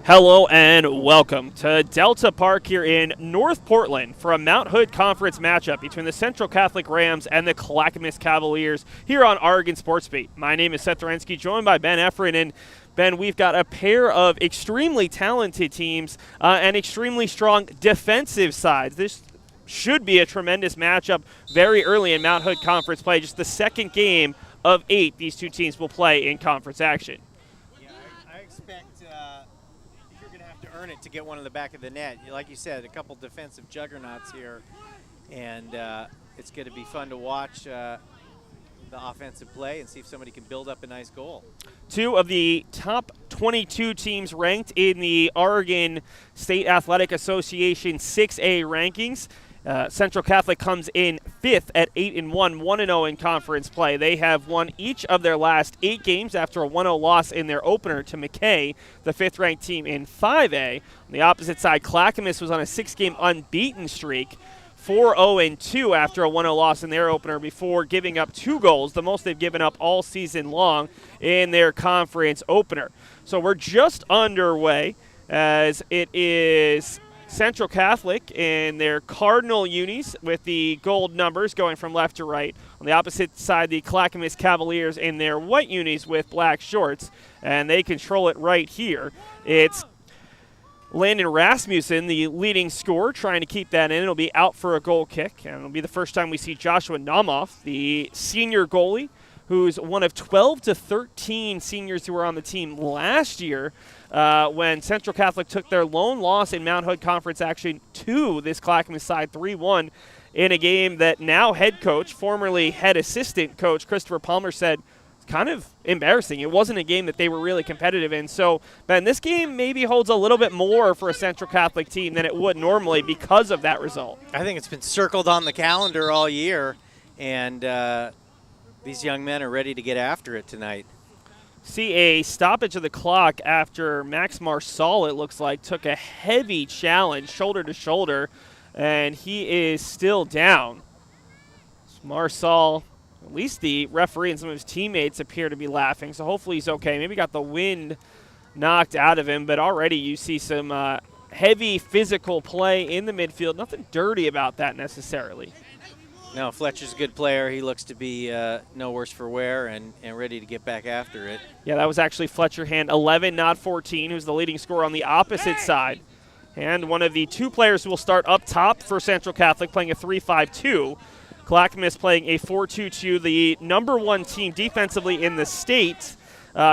Hello and welcome to Delta Park here in North Portland for a Mount Hood Conference matchup between the Central Catholic Rams and the Clackamas Cavaliers here on Oregon Sports Beat. My name is Seth Orensky, joined by Ben Efran, and Ben, we've got a pair of extremely talented teams and extremely strong defensive sides. This should be a tremendous matchup very early in Mount Hood Conference play. Just the second game of 8 these two teams will play in conference action. Yeah, I expect you're going to have to earn it to get one in the back of the net. Like you said, a couple defensive juggernauts here, and it's going to be fun to watch the offensive play and see if somebody can build up a nice goal. Two of the top 22 teams ranked in the Oregon State Athletic Association 6A rankings. Central Catholic comes in 5th at 8-1, 1-0 in conference play. They have won each of their last 8 games after a 1-0 loss in their opener to McKay, the 5th-ranked team in 5A. On the opposite side, Clackamas was on a 6-game unbeaten streak, 4-0-2 after a 1-0 loss in their opener before giving up 2 goals, the most they've given up all season long in their conference opener. So we're just underway as it is Central Catholic in their Cardinal unis with the gold numbers going from left to right. On the opposite side, the Clackamas Cavaliers in their white unis with black shorts, and they control it right here. It's Landon Rasmussen, the leading scorer, trying to keep that in. It'll be out for a goal kick, and it'll be the first time we see Joshua Namoff, the senior goalie, who's one of 12 to 13 seniors who were on the team last year when Central Catholic took their lone loss in Mount Hood Conference action to this Clackamas side 3-1 in a game that now head coach, formerly head assistant coach Christopher Palmer said kind of embarrassing. It wasn't a game that they were really competitive in. So, Ben, this game maybe holds a little bit more for a Central Catholic team than it would normally because of that result. I think it's been circled on the calendar all year, and these young men are ready to get after it tonight. See a stoppage of the clock after Max Marsal, it looks like, took a heavy challenge shoulder to shoulder, and he is still down. Marsal, at least the referee and some of his teammates appear to be laughing, so hopefully he's okay. Maybe got the wind knocked out of him, but already you see some heavy physical play in the midfield. Nothing dirty about that necessarily. No, Fletcher's a good player. He looks to be no worse for wear and ready to get back after it. Yeah, that was actually Fletcher Hand 11, not 14, who's the leading scorer on the opposite side. And one of the 2 players who will start up top for Central Catholic playing a 3-5-2. Clackamas playing a 4-2-2, the number 1 team defensively in the state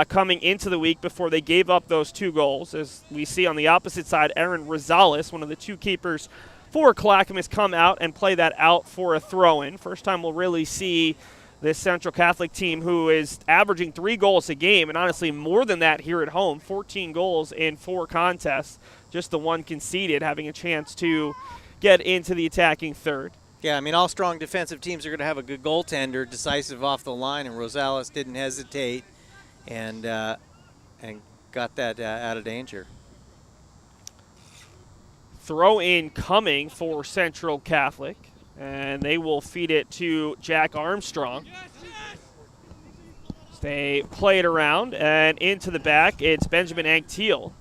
coming into the week before they gave up those 2 goals. As we see on the opposite side, Aaron Rosales, one of the 2 keepers for Clackamas, come out and play that out for a throw-in. First time we'll really see this Central Catholic team, who is averaging 3 goals a game, and honestly more than that here at home, 14 goals in 4 contests, just the 1 conceded, having a chance to get into the attacking third. Yeah, I mean, all strong defensive teams are going to have a good goaltender, decisive off the line, and Rosales didn't hesitate and got that out of danger. Throw in coming for Central Catholic, and they will feed it to Jack Armstrong. They play it around and into the back. It's Benjamin Anctil.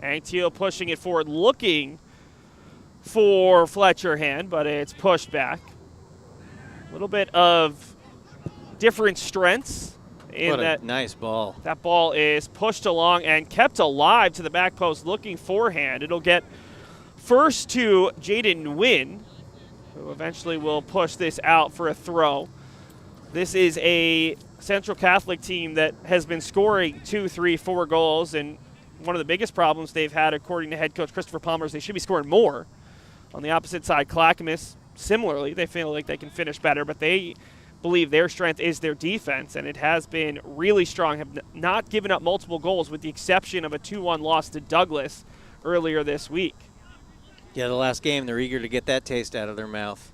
Anctil pushing it forward, looking for Fletcher Hand, but it's pushed back. A little bit of different strengths in what that. A nice ball. That ball is pushed along and kept alive to the back post, looking for Hand. It'll get first to Jaden Nguyen, who eventually will push this out for a throw. This is a Central Catholic team that has been scoring 2, 3, 4 goals, and one of the biggest problems they've had, according to head coach Christopher Palmer, is they should be scoring more. On the opposite side, Clackamas, similarly, they feel like they can finish better, but they believe their strength is their defense, and it has been really strong, have not given up multiple goals with the exception of a 2-1 loss to Douglas earlier this week. Yeah, the last game, they're eager to get that taste out of their mouth.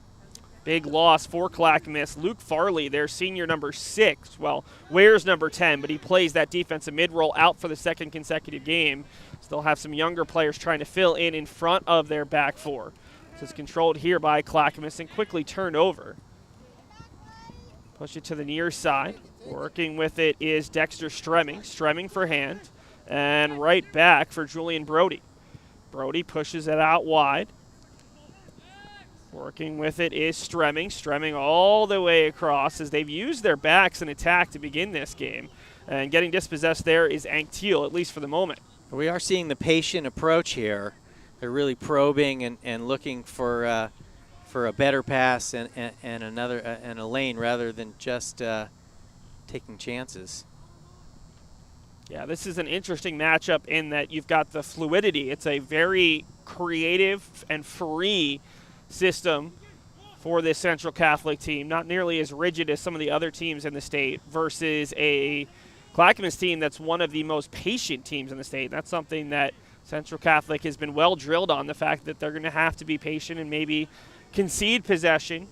Big loss for Clackamas. Luke Farley, their senior number 6, well, wears number 10, but he plays that defensive mid-roll out for the 2nd consecutive game. Still have some younger players trying to fill in front of their back 4. So it's controlled here by Clackamas and quickly turned over. Push it to the near side. Working with it is Dexter Stremming. Stremming for Hand. And right back for Julian Brody. Brody pushes it out wide. Working with it is Stremming. Stremming all the way across as they've used their backs in attack to begin this game. And getting dispossessed there is Anktiel, at least for the moment. We are seeing the patient approach here. They're really probing and looking for a better pass and another and a lane rather than just taking chances. Yeah, this is an interesting matchup in that you've got the fluidity. It's a very creative and free system for this Central Catholic team, not nearly as rigid as some of the other teams in the state, versus a Clackamas team that's one of the most patient teams in the state. That's something that Central Catholic has been well drilled on, the fact that they're going to have to be patient and maybe concede possession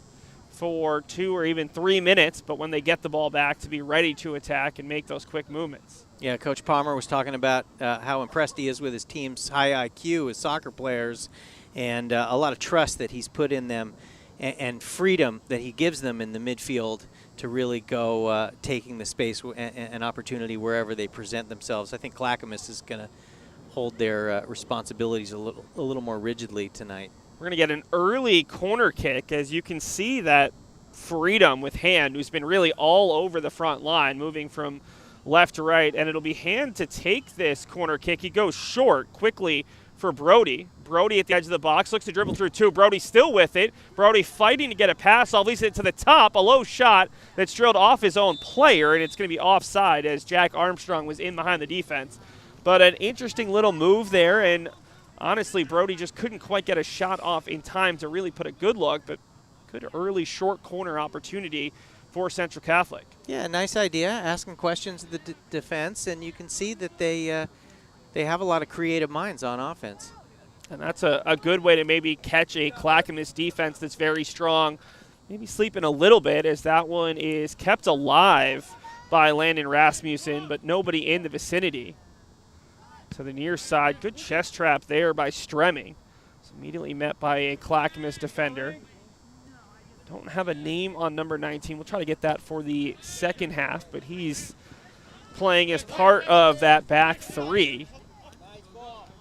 for 2 or even 3 minutes, but when they get the ball back, to be ready to attack and make those quick movements. Yeah, Coach Palmer was talking about how impressed he is with his team's high IQ as soccer players, and a lot of trust that he's put in them and freedom that he gives them in the midfield to really go taking the space and opportunity wherever they present themselves. I think Clackamas is going to hold their responsibilities a little more rigidly tonight. We're going to get an early corner kick, as you can see that freedom with Hand, who's been really all over the front line, moving from left to right, and it'll be Hand to take this corner kick. He goes short quickly for Brody. Brody at the edge of the box, looks to dribble through 2. Brody still with it. Brody fighting to get a pass, leads it to the top, a low shot that's drilled off his own player, and it's going to be offside as Jack Armstrong was in behind the defense. But an interesting little move there, and honestly, Brody just couldn't quite get a shot off in time to really put a good look, but good early short corner opportunity for Central Catholic. Yeah, nice idea, asking questions of the defense, and you can see that they have a lot of creative minds on offense. And that's a good way to maybe catch a Clackamas defense that's very strong, maybe sleeping a little bit, as that one is kept alive by Landon Rasmussen, but nobody in the vicinity. To the near side, good chest trap there by Stremming. It's immediately met by a Clackamas defender. Don't have a name on number 19. We'll try to get that for the second half, but he's playing as part of that back three.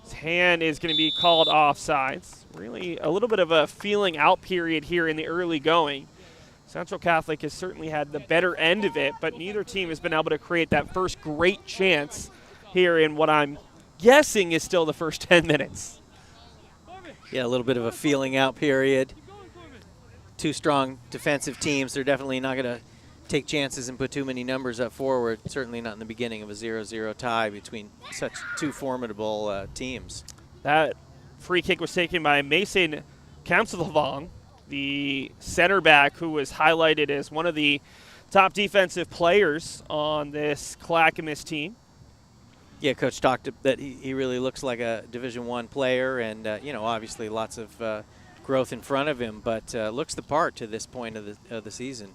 His hand is going to be called offsides. Really a little bit of a feeling out period here in the early going. Central Catholic has certainly had the better end of it, but neither team has been able to create that first great chance here in what I'm guessing is still the first 10 minutes. Yeah, a little bit of a feeling out period. Two strong defensive teams. They're definitely not going to take chances and put too many numbers up forward, certainly not in the beginning of a 0-0 tie between such two formidable teams. That free kick was taken by Mason Kamsalavong, the center back who was highlighted as one of the top defensive players on this Clackamas team. Yeah, Coach talked that he really looks like a Division I player, and obviously lots of growth in front of him, but looks the part to this point of the season.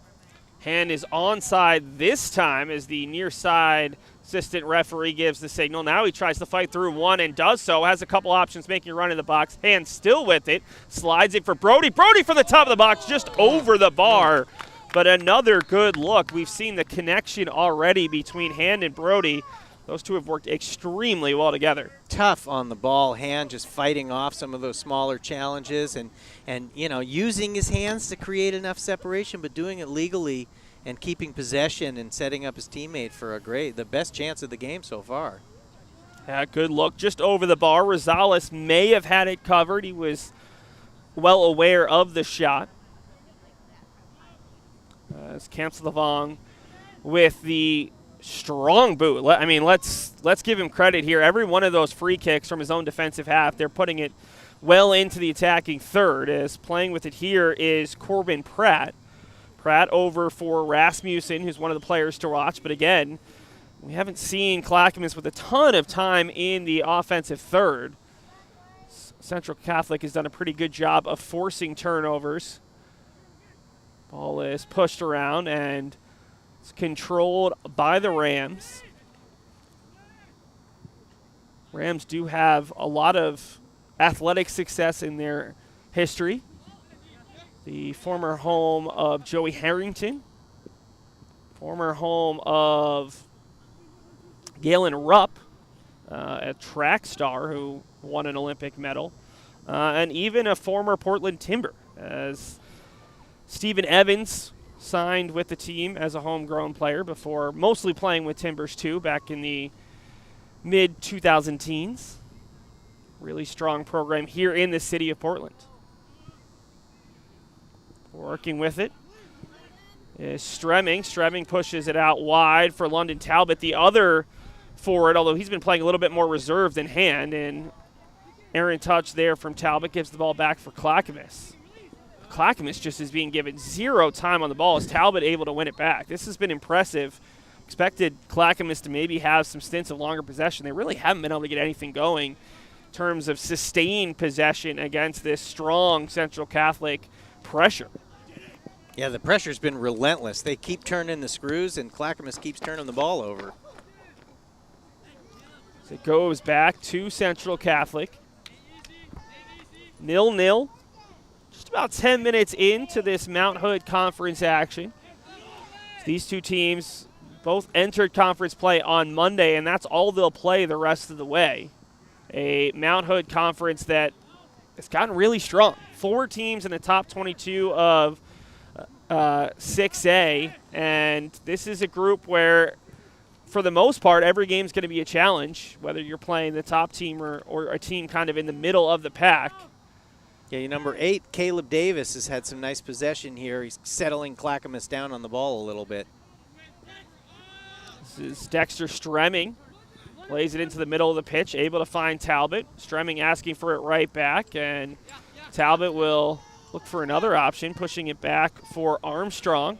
Hand is onside this time as the near side assistant referee gives the signal. Now he tries to fight through one and does so. Has a couple options, making a run in the box. Hand still with it. Slides it for Brody. Brody from the top of the box, just over the bar. But another good look. We've seen the connection already between Hand and Brody. Those two have worked extremely well together. Tough on the ball, Hand just fighting off some of those smaller challenges and using his hands to create enough separation, but doing it legally and keeping possession and setting up his teammate for the best chance of the game so far. Yeah, good look just over the bar. Rosales may have had it covered. He was well aware of the shot. As Kamsalavong with the strong boot. I mean, let's give him credit here. Every one of those free kicks from his own defensive half, they're putting it well into the attacking third. As playing with it here is Corbin Pratt. Pratt over for Rasmussen, who's one of the players to watch. But again, we haven't seen Clackamas with a ton of time in the offensive third. Central Catholic has done a pretty good job of forcing turnovers. Ball is pushed around and it's controlled by the Rams. Rams do have a lot of athletic success in their history. The former home of Joey Harrington, former home of Galen Rupp, a track star who won an Olympic medal, and even a former Portland Timber, as Stephen Evans signed with the team as a homegrown player before mostly playing with Timbers too back in the mid-2000 teens. Really strong program here in the city of Portland. Working with it is Stremming. Stremming pushes it out wide for London Talbot, the other forward, although he's been playing a little bit more reserved than hand. And Aaron touch there from Talbot gives the ball back for Clackamas. Clackamas just is being given zero time on the ball as Talbot able to win it back. This has been impressive. Expected Clackamas to maybe have some stints of longer possession. They really haven't been able to get anything going in terms of sustained possession against this strong Central Catholic pressure. Yeah, the pressure's been relentless. They keep turning the screws, and Clackamas keeps turning the ball over. So it goes back to Central Catholic. 0-0. Just about 10 minutes into this Mount Hood Conference action. These two teams both entered conference play on Monday, and that's all they'll play the rest of the way. A Mount Hood Conference that has gotten really strong. 4 teams in the top 22 of 6A, and this is a group where, for the most part, every game's going to be a challenge, whether you're playing the top team or a team kind of in the middle of the pack. Yeah, number 8, Caleb Davis, has had some nice possession here. He's settling Clackamas down on the ball a little bit. This is Dexter Stremming. Plays it into the middle of the pitch, able to find Talbot. Stremming asking for it right back, and Talbot will look for another option, pushing it back for Armstrong.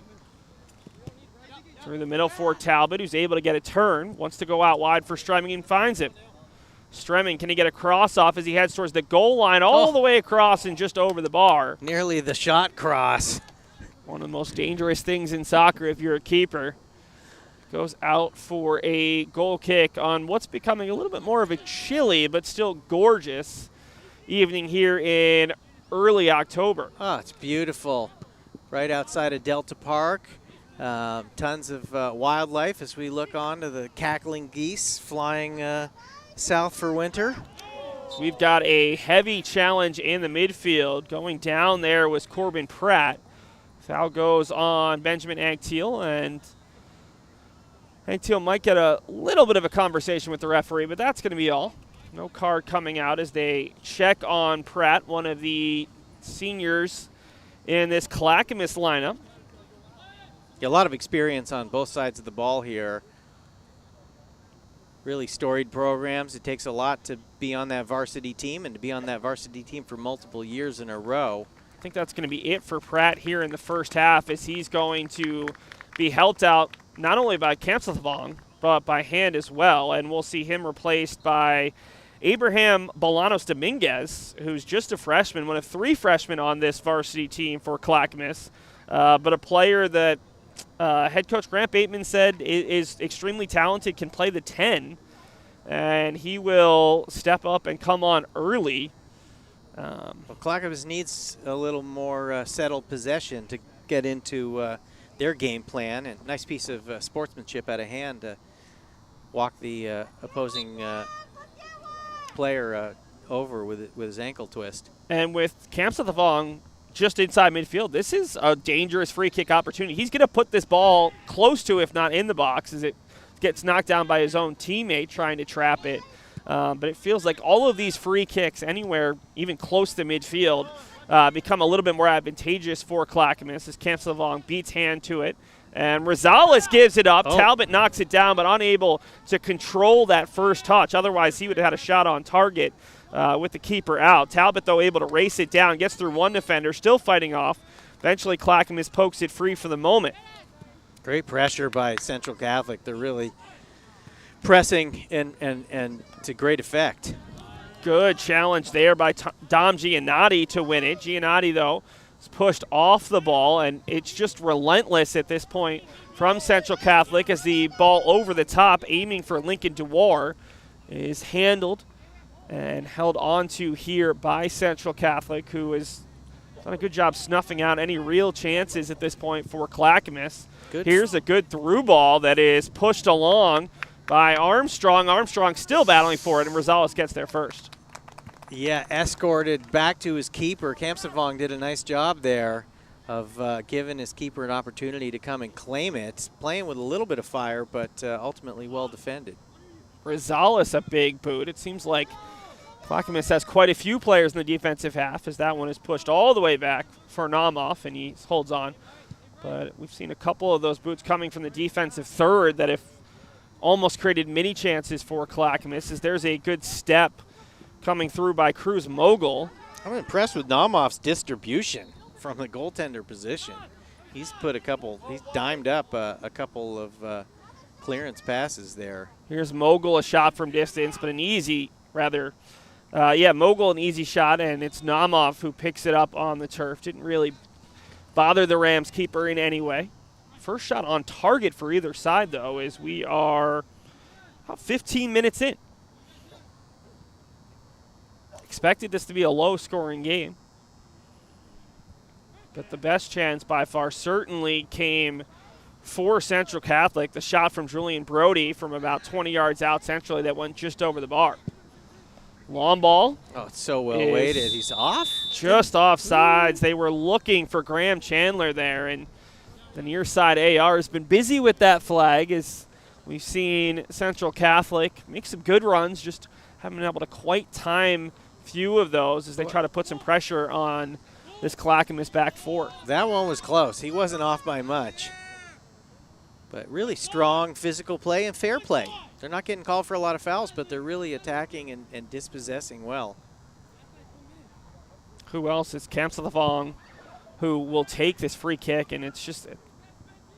Through the middle for Talbot, who's able to get a turn. Wants to go out wide for Stremming and finds it. Stremming, can he get a cross off as he heads towards the goal line all the way across and just over the bar? Nearly the shot cross. One of the most dangerous things in soccer if you're a keeper. Goes out for a goal kick on what's becoming a little bit more of a chilly but still gorgeous evening here in early October. Oh, it's beautiful. Right outside of Delta Park. Tons of wildlife as we look on to the cackling geese flying south for winter. So we've got a heavy challenge in the midfield. Going down there was Corbin Pratt. Foul goes on Benjamin Agtiel, and Agtiel might get a little bit of a conversation with the referee, but that's going to be all. No card coming out as they check on Pratt, one of the seniors in this Clackamas lineup. Yeah, a lot of experience on both sides of the ball here. Really storied programs. It takes a lot to be on that varsity team and to be on that varsity team for multiple years in a row. I think that's going to be it for Pratt here in the first half, as he's going to be helped out not only by Kamsathavong, but by hand as well. And we'll see him replaced by Abraham Bolanos Dominguez, who's just a freshman, one of 3 freshmen on this varsity team for Clackamas, but a player that head coach Grant Bateman said is extremely talented, can play the 10, and he will step up and come on early. Well, Clackamas needs a little more settled possession to get into their game plan, and nice piece of sportsmanship out of hand to walk the opposing player over with his ankle twist. And with Kamsathavong just inside midfield, this is a dangerous free kick opportunity. He's going to put this ball close to, if not in the box, as it gets knocked down by his own teammate trying to trap it. But it feels like all of these free kicks anywhere even close to midfield become a little bit more advantageous for Clackamas as Kamsathavong beats hand to it. And Rosales gives it up. Talbot knocks it down, but unable to control that first touch. Otherwise, he would have had a shot on target with the keeper out. Talbot, though, able to race it down, gets through one defender, still fighting off. Eventually, Clackamas pokes it free for the moment. Great pressure by Central Catholic. They're really pressing and to great effect. Good challenge there by Dom Giannotti to win it. Giannotti, though, is pushed off the ball, and it's just relentless at this point from Central Catholic as the ball over the top, aiming for Lincoln Dewar, is handled and held onto here by Central Catholic, who has done a good job snuffing out any real chances at this point for Clackamas. Here's a good through ball that is pushed along by Armstrong. Armstrong still battling for it, and Rosales gets there first. Yeah, escorted back to his keeper. Kamsavong did a nice job there of giving his keeper an opportunity to come and claim it. Playing with a little bit of fire, but ultimately well defended. Rosales a big boot. It seems like Clackamas has quite a few players in the defensive half, as that one is pushed all the way back for Namoff, and he holds on. But we've seen a couple of those boots coming from the defensive third that have almost created many chances for Clackamas, as there's a good step coming through by Cruz Mogul. I'm impressed with Namoff's distribution from the goaltender position. He's put a couple, he's dimed up a couple of clearance passes there. Here's Mogul, a shot from distance, but an easy, Mogul an easy shot, and it's Namoff who picks it up on the turf. Didn't really bother the Rams keeper in any way. First shot on target for either side, though, as we are about 15 minutes in. Expected this to be a low-scoring game. But the best chance by far certainly came for Central Catholic. The shot from Julian Brody from about 20 yards out centrally that went just over the bar. Long ball. Oh, it's so well weighted. He's off? Just off sides. They were looking for Graham Chandler there, and the near side AR has been busy with that flag, as we've seen Central Catholic make some good runs, just haven't been able to quite time few of those as they try to put some pressure on this Clackamas back four. That one was close. He wasn't off by much. But really strong physical play and fair play. They're not getting called for a lot of fouls, but they're really attacking and dispossessing well. Who else is Kamsavong, who will take this free kick, and it's just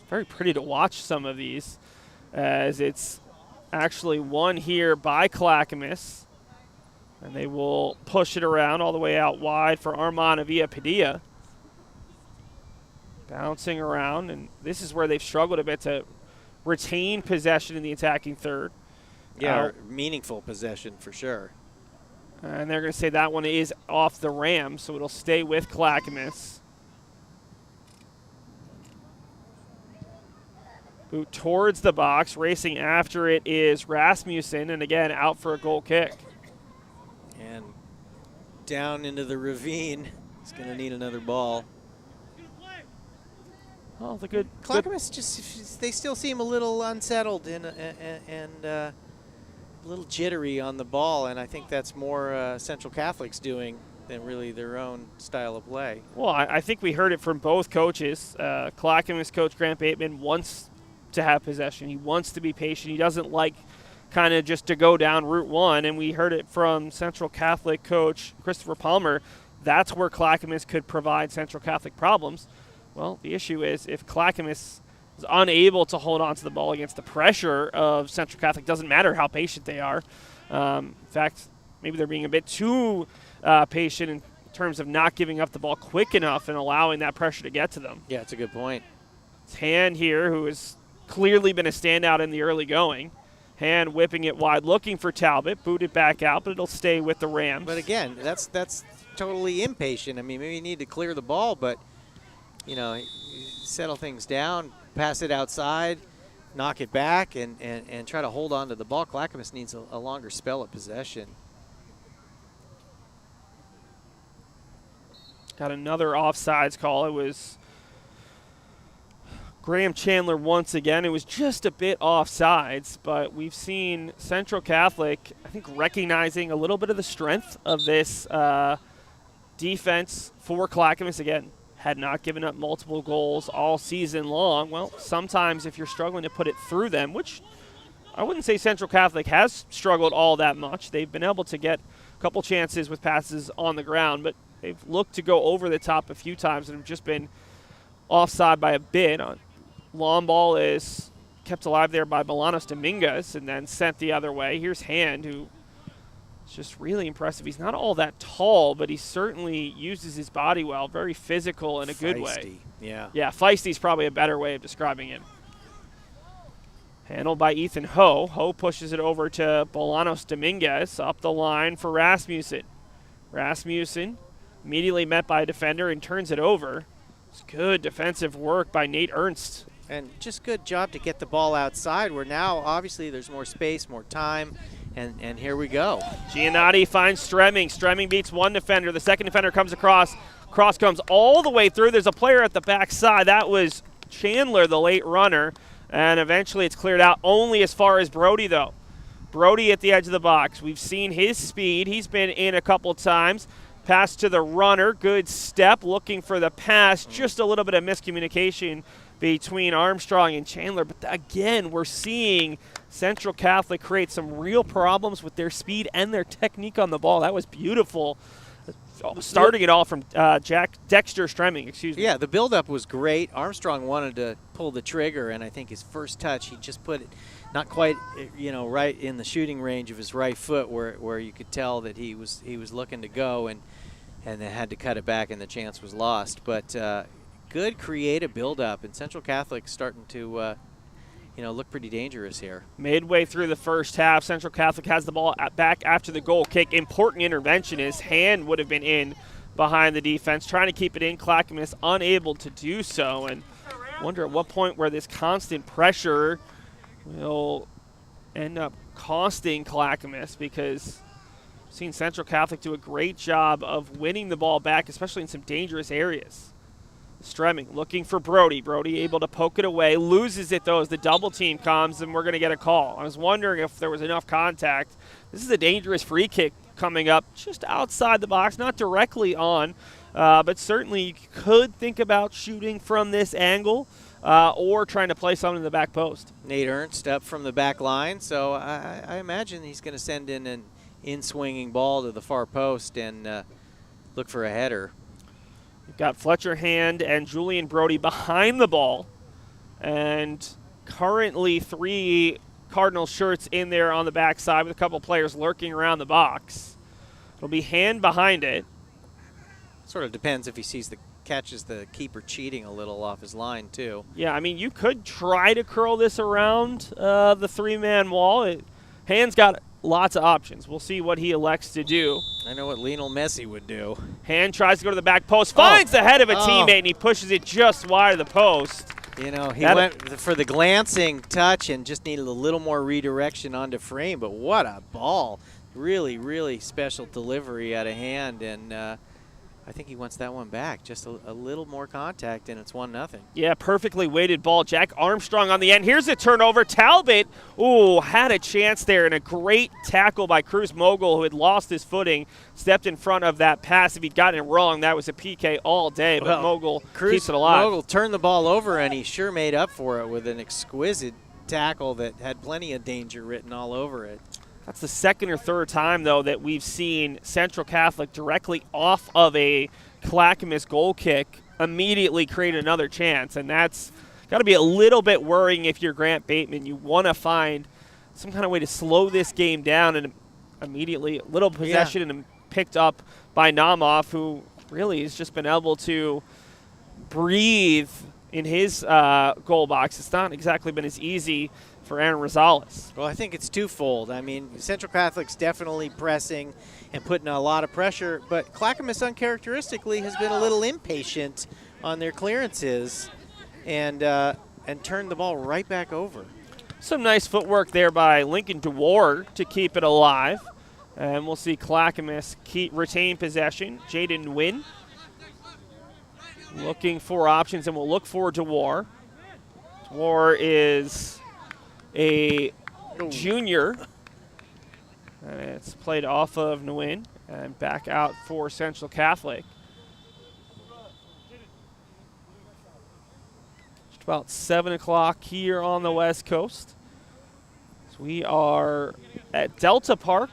very pretty to watch some of these, as it's actually won here by Clackamas, and they will push it around all the way out wide for Armand Avia Padilla. Bouncing around, and this is where they've struggled a bit to retain possession in the attacking third. Yeah, meaningful possession for sure. And they're going to say that one is off the Rams, so it'll stay with Clackamas. Boot towards the box. Racing after it is Rasmussen, and again, out for a goal kick. And down into the ravine. He's going to need another ball. Oh, the good. Clackamas they still seem a little unsettled and a little jittery on the ball, and I think that's more Central Catholic's doing than really their own style of play. Well, I think we heard it from both coaches. Clackamas coach Grant Bateman wants to have possession. He wants to be patient. He doesn't like kind of just to go down Route 1, and we heard it from Central Catholic coach Christopher Palmer. That's where Clackamas could provide Central Catholic problems. Well, the issue is if Clackamas is unable to hold on to the ball against the pressure of Central Catholic, doesn't matter how patient they are. In fact, maybe they're being a bit too patient in terms of not giving up the ball quick enough and allowing that pressure to get to them. Yeah, it's a good point. It's Hand here, who has clearly been a standout in the early going. Hand whipping it wide, looking for Talbot, booted back out, but it'll stay with the Rams. But again, that's totally impatient. I mean, maybe you need to clear the ball, but you know, settle things down, pass it outside, knock it back, and try to hold on to the ball. Clackamas needs a longer spell of possession. Got another offsides call. It was Graham Chandler once again. It was just a bit offsides, but we've seen Central Catholic, I think, recognizing a little bit of the strength of this defense for Clackamas. Again, had not given up multiple goals all season long. Well, sometimes if you're struggling to put it through them, which I wouldn't say Central Catholic has struggled all that much. They've been able to get a couple chances with passes on the ground, but they've looked to go over the top a few times and have just been offside by a bit. Long ball is kept alive there by Bolanos Dominguez and then sent the other way. Here's Hand, who is just really impressive. He's not all that tall, but he certainly uses his body well. Very physical in a good way. Yeah. Yeah, feisty is probably a better way of describing him. Handled by Ethan Ho. Ho pushes it over to Bolanos Dominguez up the line for Rasmussen. Rasmussen immediately met by a defender and turns it over. It's good defensive work by Nate Ernst. And just good job to get the ball outside, where now obviously there's more space, more time, and here we go. Giannotti finds Stremming. Stremming beats one defender. The second defender comes across. Cross comes all the way through. There's a player at the backside. That was Chandler, the late runner. And eventually it's cleared out only as far as Brody, though. Brody at the edge of the box. We've seen his speed. He's been in a couple times. Pass to the runner. Good step. Looking for the pass. Just a little bit of miscommunication between Armstrong and Chandler. But again, we're seeing Central Catholic create some real problems with their speed and their technique on the ball. That was beautiful. Starting it all from Dexter Stremming, excuse me. Yeah, the buildup was great. Armstrong wanted to pull the trigger, and I think his first touch, he just put it not quite, right in the shooting range of his right foot, where you could tell that he was looking to go, and they had to cut it back, and the chance was lost. But good creative buildup, and Central Catholic starting to look pretty dangerous here. Midway through the first half, Central Catholic has the ball back after the goal kick. Important intervention. His hand would have been in behind the defense, trying to keep it in. Clackamas unable to do so, and wonder at what point where this constant pressure will end up costing Clackamas, because we've seen Central Catholic do a great job of winning the ball back, especially in some dangerous areas. Stremming looking for Brody. Brody able to poke it away. Loses it, though, as the double team comes, and we're going to get a call. I was wondering if there was enough contact. This is a dangerous free kick coming up just outside the box, not directly on, but certainly you could think about shooting from this angle or trying to play something in the back post. Nate Ernst up from the back line, so I imagine he's going to send in an in-swinging ball to the far post and look for a header. We've got Fletcher Hand and Julian Brody behind the ball, and currently 3 Cardinal shirts in there on the backside with a couple players lurking around the box. It'll be Hand behind it. Sort of depends if he catches the keeper cheating a little off his line too. Yeah, I mean, you could try to curl this around the 3-man wall. Hand's got lots of options. We'll see what he elects to do. I know what Lionel Messi would do. Hand tries to go to the back post, finds the head of a teammate, and he pushes it just wide of the post. He went for the glancing touch and just needed a little more redirection onto frame, but what a ball. Really, really special delivery out of Hand, and I think he wants that one back. Just a little more contact, and it's 1-0. Yeah, perfectly weighted ball. Jack Armstrong on the end. Here's a turnover. Talbot, had a chance there, and a great tackle by Cruz Mogul, who had lost his footing, stepped in front of that pass. If he'd gotten it wrong, that was a PK all day, but Mogul keeps it alive. Mogul turned the ball over, and he sure made up for it with an exquisite tackle that had plenty of danger written all over it. That's the second or third time, though, that we've seen Central Catholic directly off of a Clackamas goal kick immediately create another chance, and that's got to be a little bit worrying if you're Grant Bateman. You want to find some kind of way to slow this game down, and immediately a little possession and picked up by Namoff, who really has just been able to breathe in his goal box. It's not exactly been as easy for Aaron Rosales. Well, I think it's twofold. I mean, Central Catholic's definitely pressing and putting a lot of pressure, but Clackamas uncharacteristically has been a little impatient on their clearances and turned the ball right back over. Some nice footwork there by Lincoln DeWar to keep it alive. And we'll see Clackamas retain possession. Jaden Nguyen looking for options, and we'll look for DeWar. DeWar is a junior, and it's played off of Nguyen and back out for Central Catholic. Just about 7 o'clock here on the West Coast. So we are at Delta Park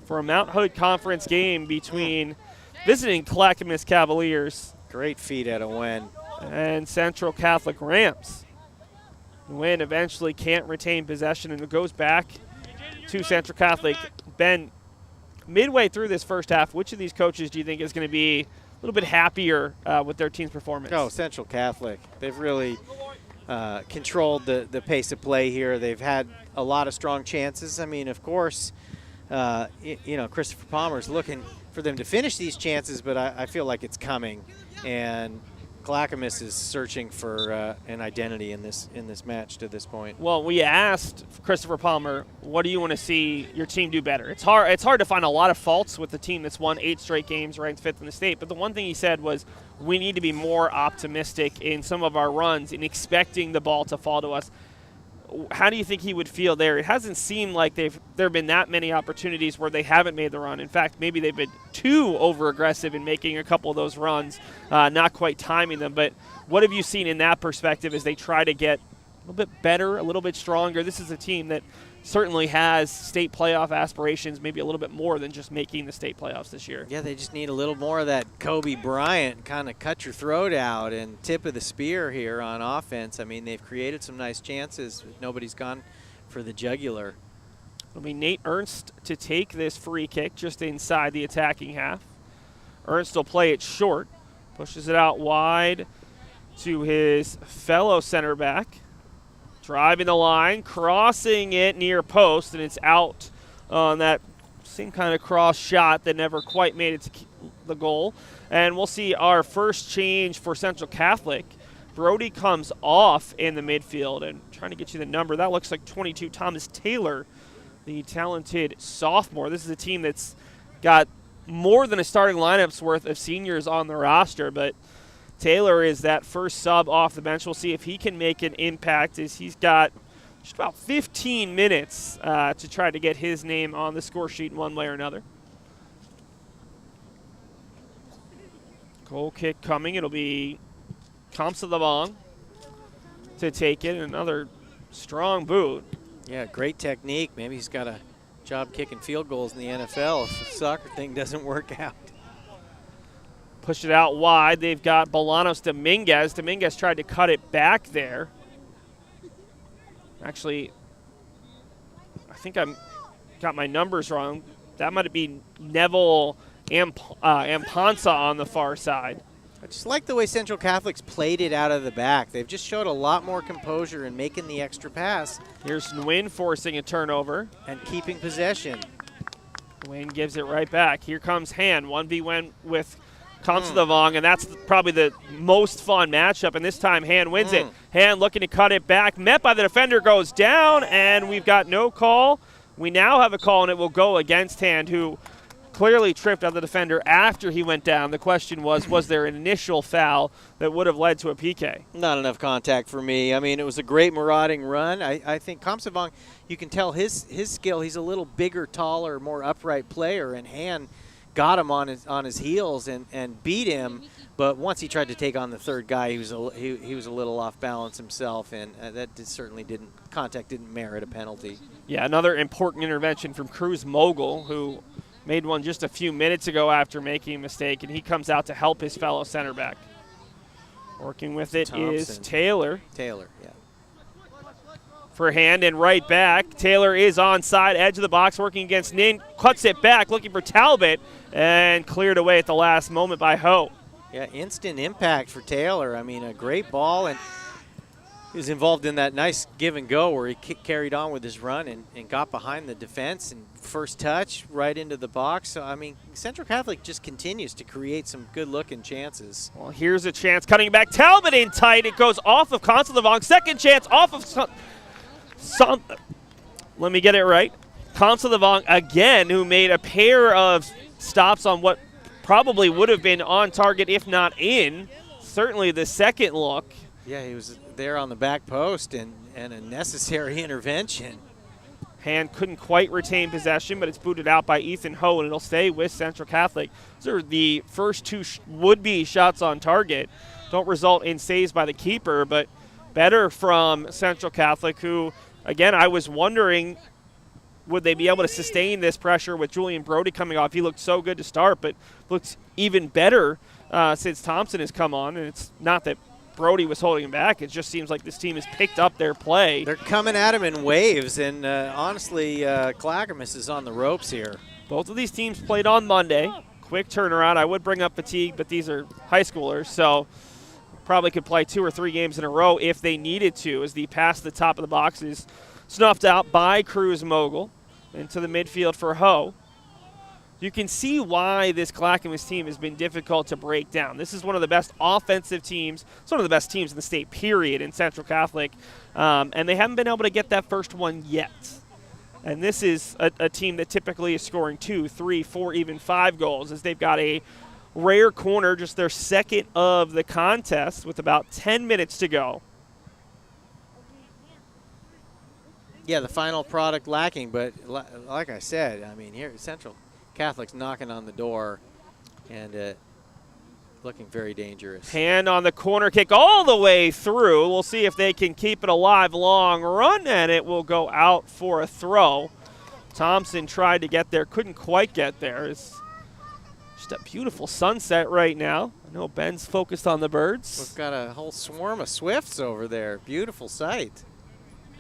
for a Mount Hood Conference game between visiting Clackamas Cavaliers. Great feed out of Nguyen. And Central Catholic Rams. Nguyen eventually can't retain possession, and it goes back to Central Catholic. Ben, midway through this first half, which of these coaches do you think is going to be a little bit happier with their team's performance? Oh, Central Catholic. They've really controlled the pace of play here. They've had a lot of strong chances. I mean, of course, Christopher Palmer's looking for them to finish these chances, but I feel like it's coming. And Clackamas is searching for an identity in this match to this point. Well, we asked Christopher Palmer, what do you want to see your team do better? It's hard to find a lot of faults with the team that's won 8 straight games, ranked 5th in the state. But the one thing he said was we need to be more optimistic in some of our runs in expecting the ball to fall to us. How do you think he would feel there? It hasn't seemed like there have been that many opportunities where they haven't made the run. In fact, maybe they've been too over-aggressive in making a couple of those runs, not quite timing them. But what have you seen in that perspective as they try to get a little bit better, a little bit stronger? This is a team that certainly has state playoff aspirations, maybe a little bit more than just making the state playoffs this year. Yeah, they just need a little more of that Kobe Bryant kind of cut your throat out and tip of the spear here on offense. I mean, they've created some nice chances. Nobody's gone for the jugular. It'll be Nate Ernst to take this free kick just inside the attacking half. Ernst will play it short, pushes it out wide to his fellow center back. Driving the line, crossing it near post, and it's out on that same kind of cross shot that never quite made it to the goal. And we'll see our first change for Central Catholic. Brody comes off in the midfield, and trying to get you the number, that looks like 22, Thomas Taylor, the talented sophomore. This is a team that's got more than a starting lineup's worth of seniors on the roster, but Taylor is that first sub off the bench. We'll see if he can make an impact, as he's got just about 15 minutes to try to get his name on the score sheet in one way or another. Goal kick coming. It'll be Kamsa to take it. Another strong boot. Yeah, great technique. Maybe he's got a job kicking field goals in the NFL if the soccer thing doesn't work out. Pushed it out wide. They've got Bolanos Dominguez. Dominguez tried to cut it back there. Actually, I think I got my numbers wrong. That might be Neville Amponsa on the far side. I just like the way Central Catholics played it out of the back. They've just showed a lot more composure in making the extra pass. Here's Nguyen forcing a turnover. And keeping possession. Nguyen gives it right back. Here comes Han. 1v1 with Kamsa, and that's probably the most fun matchup, and this time Han wins it. Han looking to cut it back, met by the defender, goes down, and we've got no call. We now have a call, and it will go against Han, who clearly tripped on the defender after he went down. The question was there an initial foul that would have led to a PK? Not enough contact for me. I mean, it was a great marauding run. I think Kamsa, you can tell his skill. He's a little bigger, taller, more upright player, and Han got him on his heels and beat him, but once he tried to take on the third guy, he was a little off balance himself, and certainly didn't merit a penalty. Yeah, another important intervention from Cruz Mogul, who made one just a few minutes ago after making a mistake, and he comes out to help his fellow center back. Working with it is Taylor. Taylor, yeah. For hand and right back. Taylor is onside, edge of the box, working against Nin, cuts it back, looking for Talbot, and cleared away at the last moment by Ho. Yeah, instant impact for Taylor. I mean, a great ball, and he was involved in that nice give and go where he carried on with his run and got behind the defense, and first touch right into the box. So, I mean, Central Catholic just continues to create some good-looking chances. Well, here's a chance, cutting back. Talbot in tight. It goes off of Consolavong. Second chance off of let me get it right. Kamsa again, who made a pair of stops on what probably would have been on target, if not in. Certainly the second look. Yeah, he was there on the back post, and a necessary intervention. Hand couldn't quite retain possession, but it's booted out by Ethan Ho, and it'll stay with Central Catholic. Those are the first two would-be shots on target. Don't result in saves by the keeper, but better from Central Catholic, who, again, I was wondering, would they be able to sustain this pressure with Julian Brody coming off? He looked so good to start, but looks even better since Thompson has come on. And it's not that Brody was holding him back. It just seems like this team has picked up their play. They're coming at him in waves, and honestly, Clackamas is on the ropes here. Both of these teams played on Monday. Quick turnaround. I would bring up fatigue, but these are high schoolers, so probably could play 2 or 3 games in a row if they needed to, as the pass to the top of the box is snuffed out by Cruz Mogul into the midfield for Ho. You can see why this Clackamas team has been difficult to break down. This is one of the best offensive teams. It's one of the best teams in the state, period, in Central Catholic. And they haven't been able to get that first one yet. And this is a team that typically is scoring 2, 3, 4, even 5 goals, as they've got a rare corner, just their second of the contest, with about 10 minutes to go. Yeah, the final product lacking, but like I said, I mean, here Central Catholic's knocking on the door and looking very dangerous. Hand on the corner kick all the way through. We'll see if they can keep it alive. Long run, and it will go out for a throw. Thompson tried to get there, couldn't quite get there. It's just a beautiful sunset right now. I know Ben's focused on the birds. We've got a whole swarm of swifts over there. Beautiful sight.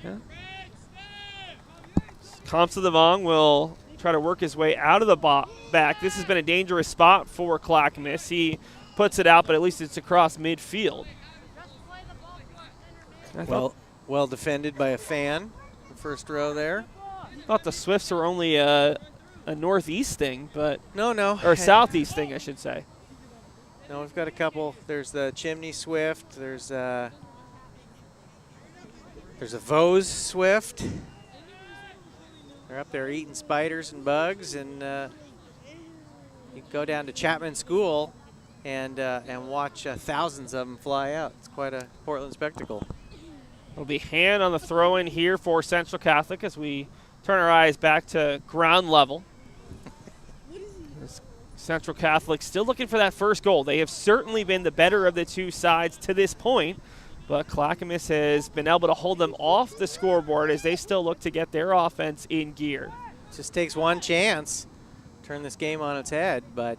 Yeah. Comps of the Vong will try to work his way out of the back. This has been a dangerous spot for Clackamas. He puts it out, but at least it's across midfield. Well defended by a fan, the first row there. I thought the Swifts were only a northeast thing, but no, or southeast thing, I should say. No, we've got a couple. There's the Chimney Swift. There's a Vose Swift. They're up there eating spiders and bugs, and you can go down to Chapman School and watch thousands of them fly out. It's quite a Portland spectacle. It'll be hand on the throw-in here for Central Catholic as we turn our eyes back to ground level. Central Catholic still looking for that first goal. They have certainly been the better of the two sides to this point, but Clackamas has been able to hold them off the scoreboard as they still look to get their offense in gear. Just takes one chance, turn this game on its head, but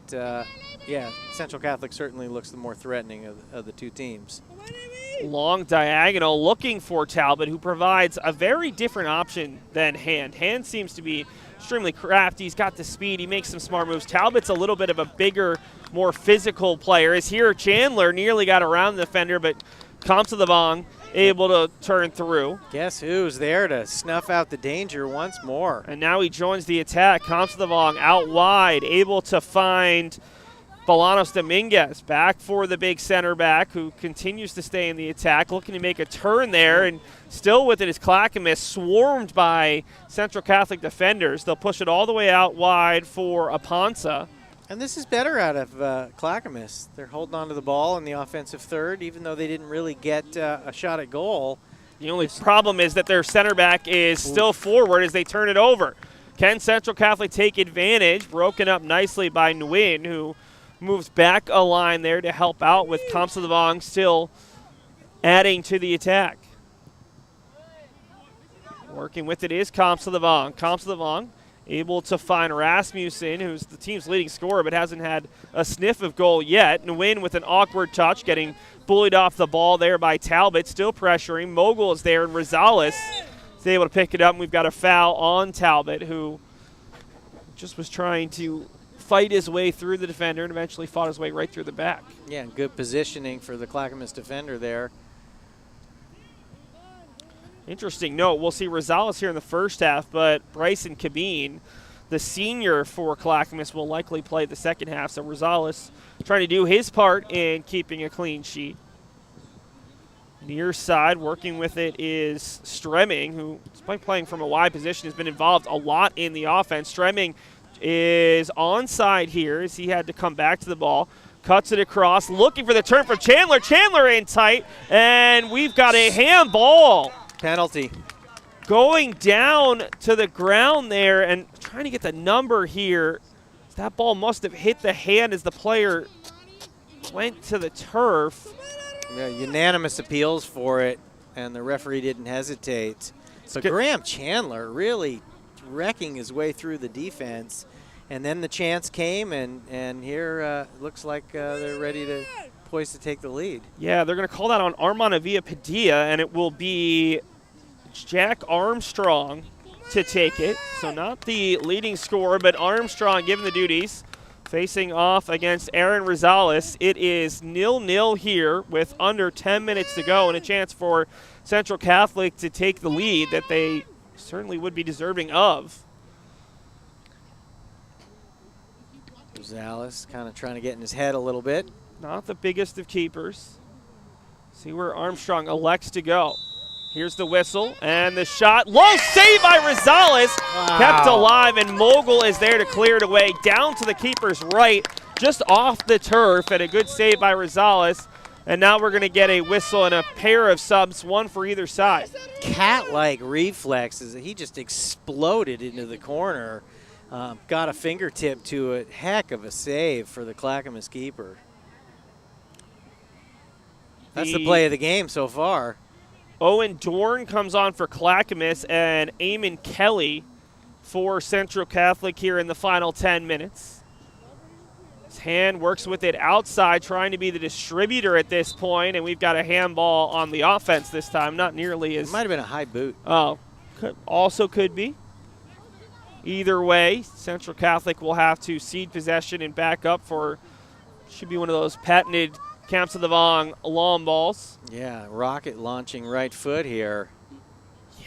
yeah, Central Catholic certainly looks the more threatening of the two teams. Long diagonal looking for Talbot, who provides a very different option than Hand. Hand seems to be extremely crafty. He's got the speed. He makes some smart moves. Talbot's a little bit of a bigger, more physical player. As here, Chandler nearly got around the defender, but Comps of the Vong able to turn through. Guess who's there to snuff out the danger once more? And now he joins the attack. Comps of the Vong out wide, able to find Bolanos Dominguez back for the big center back, who continues to stay in the attack, looking to make a turn there, and still with it is Clackamas, swarmed by Central Catholic defenders. They'll push it all the way out wide for Aponsa. And this is better out of Clackamas. They're holding on to the ball in the offensive third, even though they didn't really get a shot at goal. The only problem is that their center back is still forward as they turn it over. Can Central Catholic take advantage? Broken up nicely by Nguyen, who moves back a line there to help out with Comps of the Vong still adding to the attack. Working with it is Comps of the Vong. Comps of the Vong able to find Rasmussen, who's the team's leading scorer but hasn't had a sniff of goal yet. Nguyen with an awkward touch, getting bullied off the ball there by Talbot, still pressuring. Mogul is there, and Rosales is able to pick it up, and we've got a foul on Talbot, who just was trying to fight his way through the defender and eventually fought his way right through the back. Yeah, good positioning for the Clackamas defender there. Interesting note, we'll see Rosales here in the first half, but Bryson Cabine, the senior for Clackamas, will likely play the second half. So Rosales trying to do his part in keeping a clean sheet. Near side, working with it is Stremming, who, despite playing from a wide position, has been involved a lot in the offense. Stremming is onside here as he had to come back to the ball. Cuts it across, looking for the turn from Chandler. Chandler in tight, and we've got a handball. Penalty. Going down to the ground there and trying to get the number here. That ball must have hit the hand as the player went to the turf. Yeah, unanimous appeals for it, and the referee didn't hesitate. So Graham Chandler really wrecking his way through the defense. And then the chance came, and here looks like they're ready to poised to take the lead. Yeah, they're going to call that on Armanavia Padilla, and it will be Jack Armstrong to take it. So not the leading scorer, but Armstrong given the duties. Facing off against Aaron Rosales. It is 0-0 here with under 10 minutes to go and a chance for Central Catholic to take the lead that they certainly would be deserving of. Rosales kind of trying to get in his head a little bit. Not the biggest of keepers. See where Armstrong elects to go. Here's the whistle and the shot. Low save by Rosales. Wow. Kept alive, and Mogul is there to clear it away. Down to the keeper's right, just off the turf, and a good save by Rosales. And now we're going to get a whistle and a pair of subs, one for either side. Cat-like reflexes. He just exploded into the corner. Got a fingertip to it. Heck of a save for the Clackamas keeper. That's the play of the game so far. Owen Dorn comes on for Clackamas, and Eamon Kelly for Central Catholic here in the final 10 minutes. His hand works with it outside, trying to be the distributor at this point, and we've got a handball on the offense this time. Not nearly as... It might have been a high boot. Oh, also could be. Either way, Central Catholic will have to cede possession and back up for, should be one of those patented Camps of the Vong long balls. Yeah, rocket launching right foot here.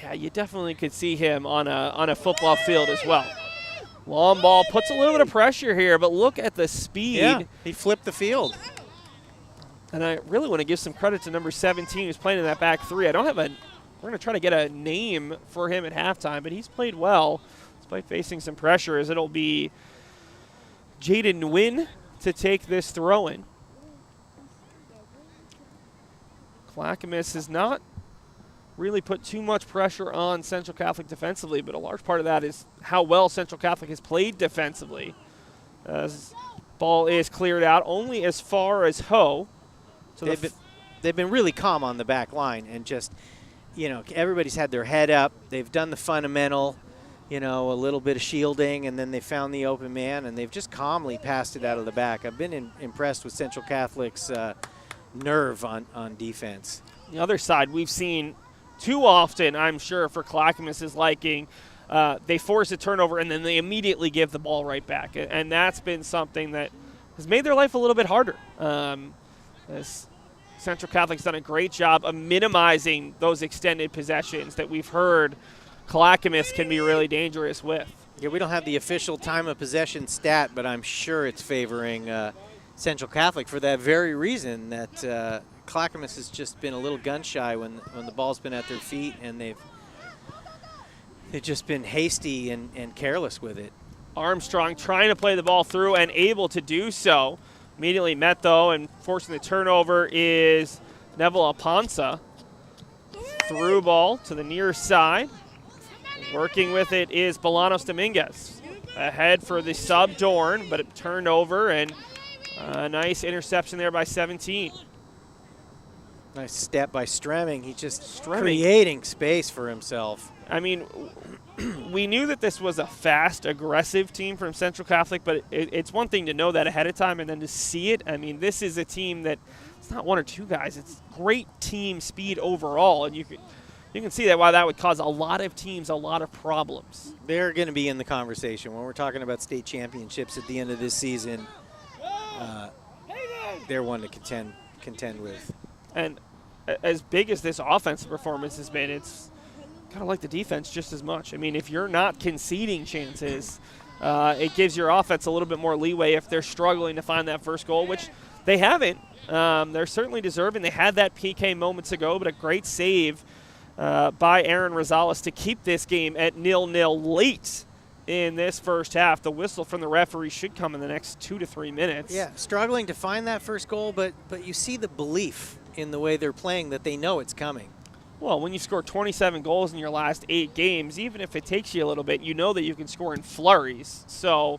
Yeah, you definitely could see him on a football field as well. Long ball puts a little bit of pressure here, but look at the speed. Yeah, he flipped the field. And I really want to give some credit to number 17 who's playing in that back three. I don't have a, we're going to try to get a name for him at halftime, but he's played well despite facing some pressure, as it'll be Jaden Nguyen to take this throw in. Clackamas has not really put too much pressure on Central Catholic defensively, but a large part of that is how well Central Catholic has played defensively. As ball is cleared out only as far as Ho. So they've been really calm on the back line, and just, you know, everybody's had their head up. They've done the fundamental, you know, a little bit of shielding, and then they found the open man, and they've just calmly passed it out of the back. I've been impressed with Central Catholic's nerve on defense. The other side, we've seen too often, I'm sure, for Clackamas' liking, they force a turnover and then they immediately give the ball right back. And that's been something that has made their life a little bit harder. As Central Catholic's done a great job of minimizing those extended possessions that we've heard Clackamas can be really dangerous with. Yeah, we don't have the official time of possession stat, but I'm sure it's favoring Central Catholic for that very reason, that Clackamas has just been a little gun-shy when the ball's been at their feet, and they've just been hasty and careless with it. Armstrong trying to play the ball through and able to do so. Immediately met, though, and forcing the turnover is Neville Aponsa. Through ball to the near side. Working with it is Bolanos Dominguez. Ahead for the sub Dorn, but it turned over, and a nice interception there by 17. Nice step by Stremming. He's just creating space for himself. I mean, we knew that this was a fast, aggressive team from Central Catholic, but it's one thing to know that ahead of time and then to see it. I mean, this is a team that it's not one or two guys. It's great team speed overall, and you can see that why that would cause a lot of teams a lot of problems. They're going to be in the conversation when we're talking about state championships at the end of this season. They're one to contend with. And as big as this offensive performance has been, it's kind of like the defense just as much. I mean, if you're not conceding chances, it gives your offense a little bit more leeway if they're struggling to find that first goal, which they haven't. They're certainly deserving. They had that PK moments ago, but a great save by Aaron Rosales to keep this game at 0-0 late in this first half. The whistle from the referee should come in the next 2 to 3 minutes. Yeah, struggling to find that first goal, but you see the belief in the way they're playing that they know it's coming. Well, when you score 27 goals in your last 8 games, even if it takes you a little bit, you know that you can score in flurries. So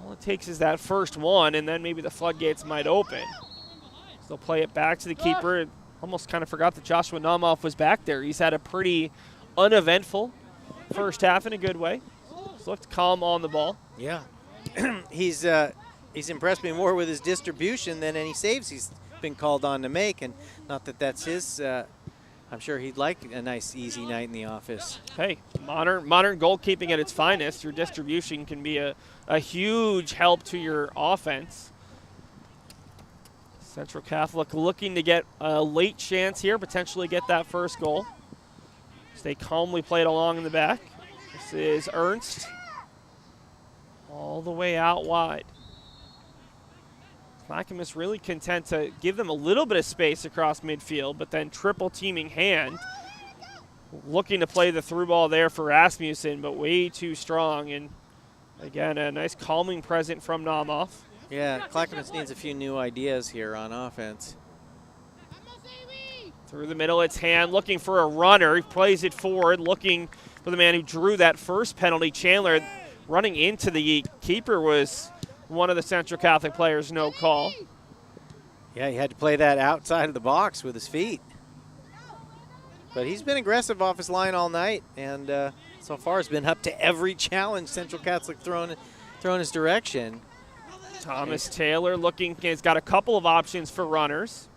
all it takes is that first one, and then maybe the floodgates might open. So they'll play it back to the keeper. Almost kind of forgot that Joshua Namoff was back there. He's had a pretty uneventful first half in a good way. He's looked calm on the ball. Yeah. He's impressed me more with his distribution than any saves he's been called on to make, and not that that's his. I'm sure he'd like a nice, easy night in the office. Hey, modern goalkeeping at its finest. Your distribution can be a huge help to your offense. Central Catholic looking to get a late chance here, potentially get that first goal. Stay calmly played along in the back. This is Ernst. All the way out wide. Clackamas really content to give them a little bit of space across midfield, but then triple teaming Hand. Looking to play the through ball there for Rasmussen, but way too strong. And again, a nice calming present from Namoff. Yeah, Clackamas needs a few new ideas here on offense. Through the middle, it's Hand looking for a runner. He plays it forward, looking for the man who drew that first penalty. Chandler running into the keeper was one of the Central Catholic players, no call. Yeah, he had to play that outside of the box with his feet. But he's been aggressive off his line all night, and so far has been up to every challenge Central Catholic thrown his direction. Thomas Taylor looking, he's got a couple of options for runners.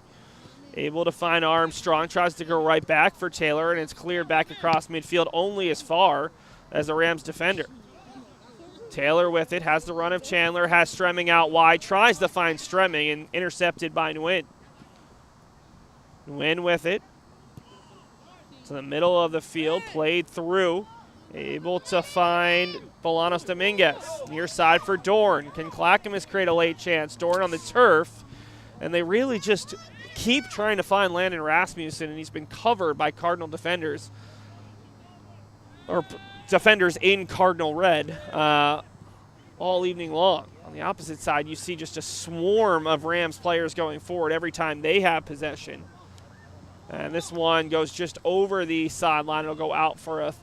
Able to find Armstrong, tries to go right back for Taylor, and it's cleared back across midfield only as far as the Rams defender. Taylor with it, has the run of Chandler, has Stremming out wide, tries to find Stremming, and intercepted by Nguyen. Nguyen with it. To the middle of the field, played through. Able to find Bolanos Dominguez. Near side for Dorn. Can Clackamas create a late chance? Dorn on the turf. And they really just keep trying to find Landon Rasmussen, and he's been covered by Cardinal defenders. Or defenders in Cardinal red all evening long. On the opposite side, you see just a swarm of Rams players going forward every time they have possession. And this one goes just over the sideline. It'll go out for a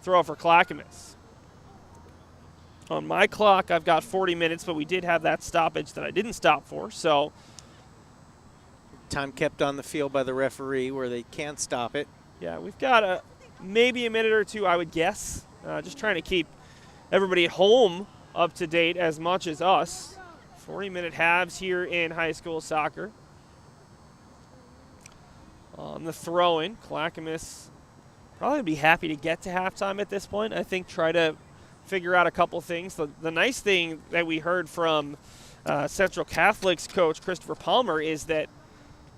throw for Clackamas. On my clock, I've got 40 minutes, but we did have that stoppage that I didn't stop for. So time kept on the field by the referee where they can't stop it. Yeah, we've got maybe a minute or two, I would guess. Just trying to keep everybody at home up to date as much as us. 40-minute halves here in high school soccer. On the throw-in, Clackamas probably would be happy to get to halftime at this point. I think try to figure out a couple things. The nice thing that we heard from Central Catholic's coach, Christopher Palmer, is that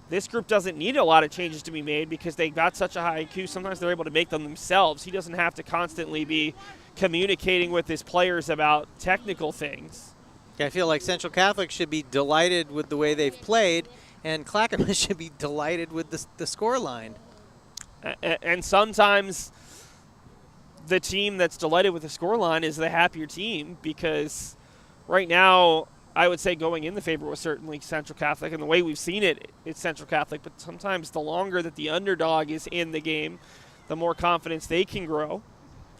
this group doesn't need a lot of changes to be made because they got such a high IQ. Sometimes they're able to make them themselves. He doesn't have to constantly be communicating with his players about technical things. I feel like Central Catholic should be delighted with the way they've played, and Clackamas should be delighted with the score line. And sometimes the team that's delighted with the score line is the happier team, because right now I would say going in the favor was certainly Central Catholic, and the way we've seen it, it's Central Catholic. But sometimes the longer that the underdog is in the game, the more confidence they can grow.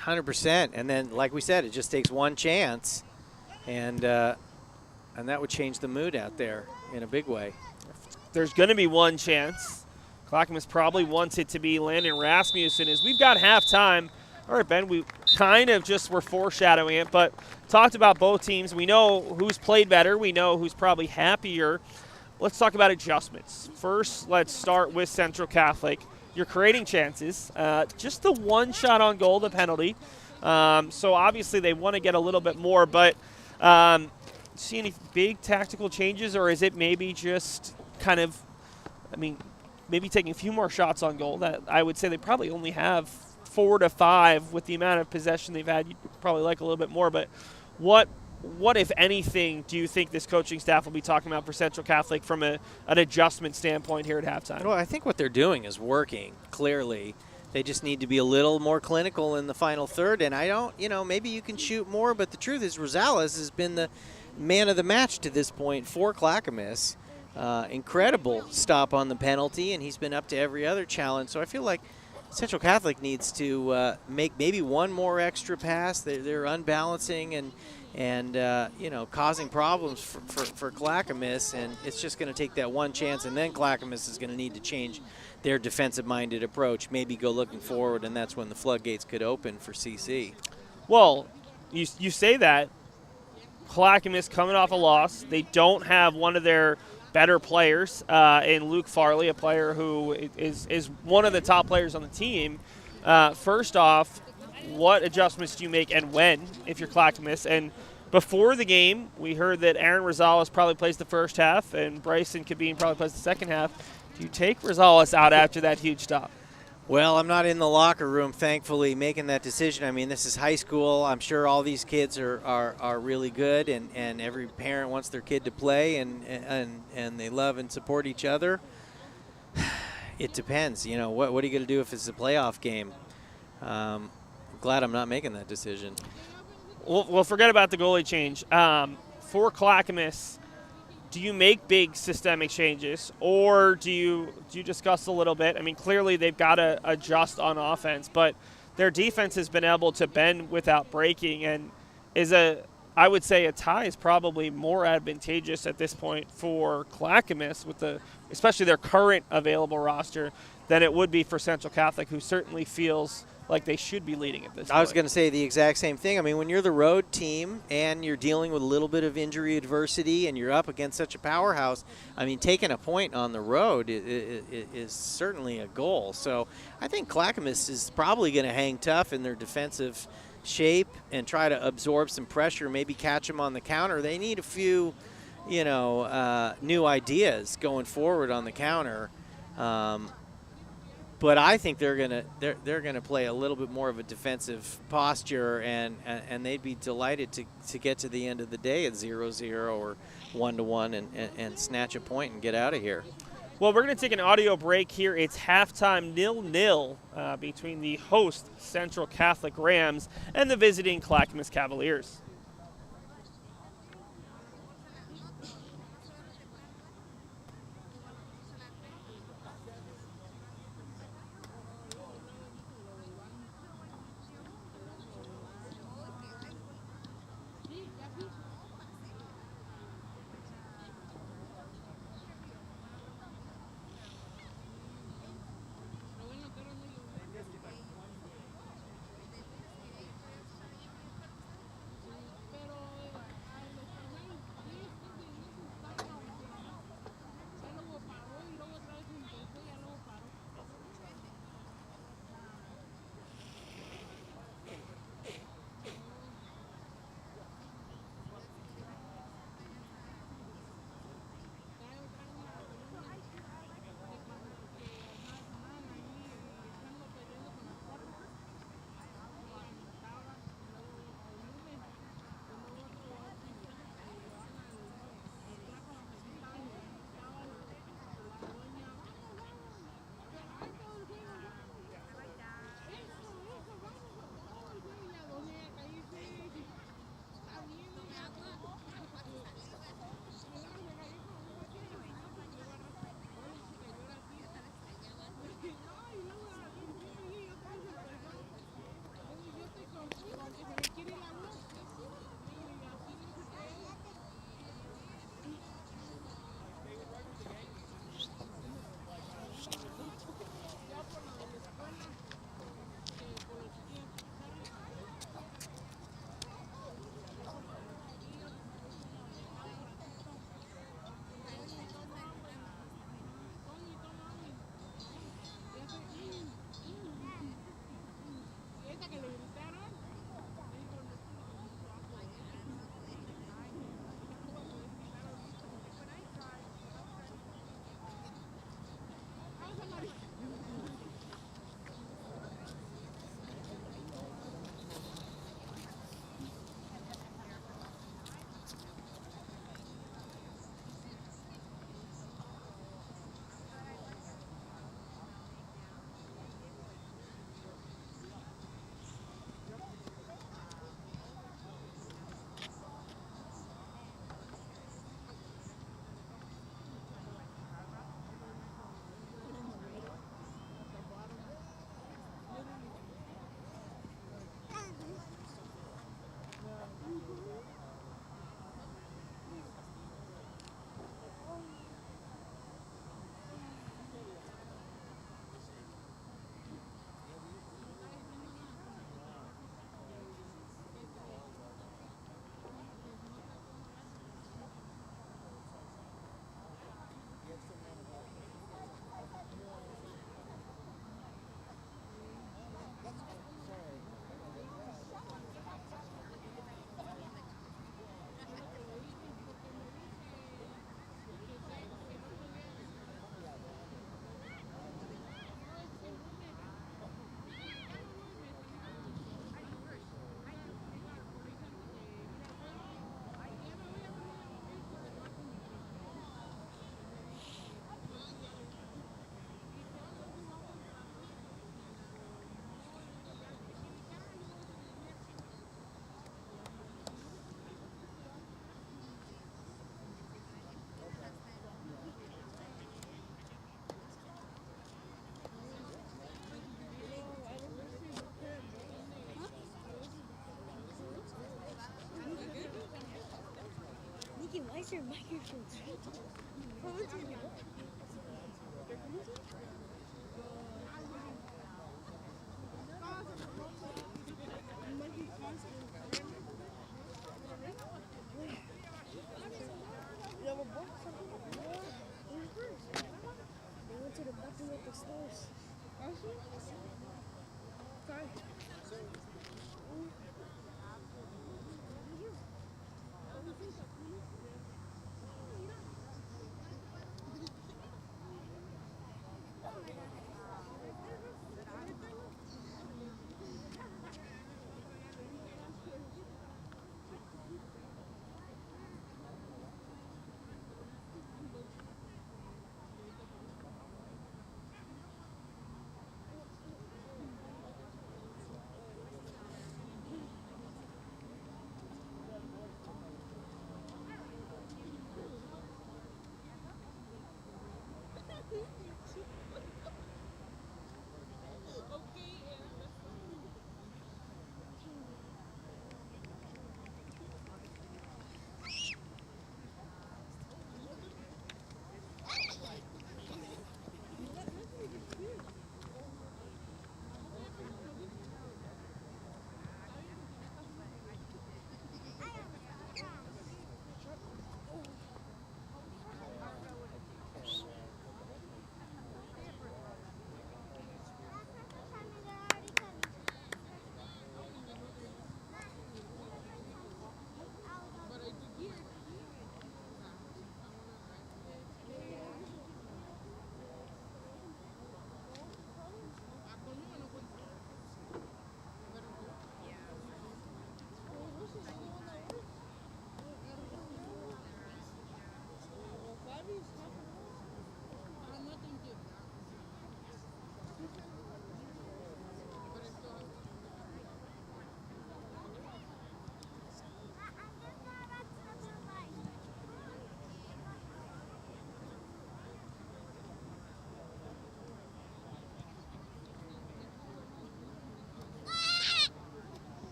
100%. And then, like we said, it just takes one chance, and that would change the mood out there in a big way. There's going to be one chance. Clackamas probably wants it to be Landon Rasmussen. As we've got halftime. All right, Ben, we kind of just were foreshadowing it, but talked about both teams. We know who's played better. We know who's probably happier. Let's talk about adjustments. First, let's start with Central Catholic. You're creating chances. Just the one shot on goal, the penalty. So obviously they want to get a little bit more, but see any big tactical changes, or is it maybe just kind of, maybe taking a few more shots on goal? That I would say they probably only have 4 to 5 with the amount of possession they've had. You'd probably like a little bit more, but what if anything, do you think this coaching staff will be talking about for Central Catholic from an adjustment standpoint here at halftime? Well, I think what they're doing is working, clearly. They just need to be a little more clinical in the final third, and I don't, maybe you can shoot more, but the truth is Rosales has been the man of the match to this point for Clackamas. Incredible stop on the penalty, and he's been up to every other challenge, so I feel like Central Catholic needs to make maybe one more extra pass. They're unbalancing and causing problems for Clackamas, and it's just going to take that one chance, and then Clackamas is going to need to change their defensive-minded approach, maybe go looking forward, and that's when the floodgates could open for CC. Well, you say that. Clackamas coming off a loss. They don't have one of their better players in Luke Farley, a player who is one of the top players on the team. First off, what adjustments do you make and when if you're Clackamas? And before the game, we heard that Aaron Rosales probably plays the first half and Bryson Cabine probably plays the second half. Do you take Rosales out after that huge stop? Well, I'm not in the locker room, thankfully, making that decision. I mean, this is high school. I'm sure all these kids are really good, and every parent wants their kid to play, and they love and support each other. It depends. You know, what are you going to do if it's a playoff game? I'm glad I'm not making that decision. We'll forget about the goalie change. For Clackamas, do you make big systemic changes, or do you discuss a little bit? I mean, clearly they've got to adjust on offense, but their defense has been able to bend without breaking, and I would say a tie is probably more advantageous at this point for Clackamas with especially their current available roster than it would be for Central Catholic, who certainly feels like they should be leading at this point. I was going to say the exact same thing. I mean, when you're the road team and you're dealing with a little bit of injury adversity and you're up against such a powerhouse, I mean, taking a point on the road is certainly a goal. So I think Clackamas is probably going to hang tough in their defensive shape and try to absorb some pressure, maybe catch them on the counter. They need a few, new ideas going forward on the counter. But I think they're gonna play a little bit more of a defensive posture, and they'd be delighted to get to the end of the day at 0-0 or 1-1 and snatch a point and get out of here. Well, we're going to take an audio break here. It's halftime 0-0 between the host Central Catholic Rams and the visiting Clackamas Cavaliers.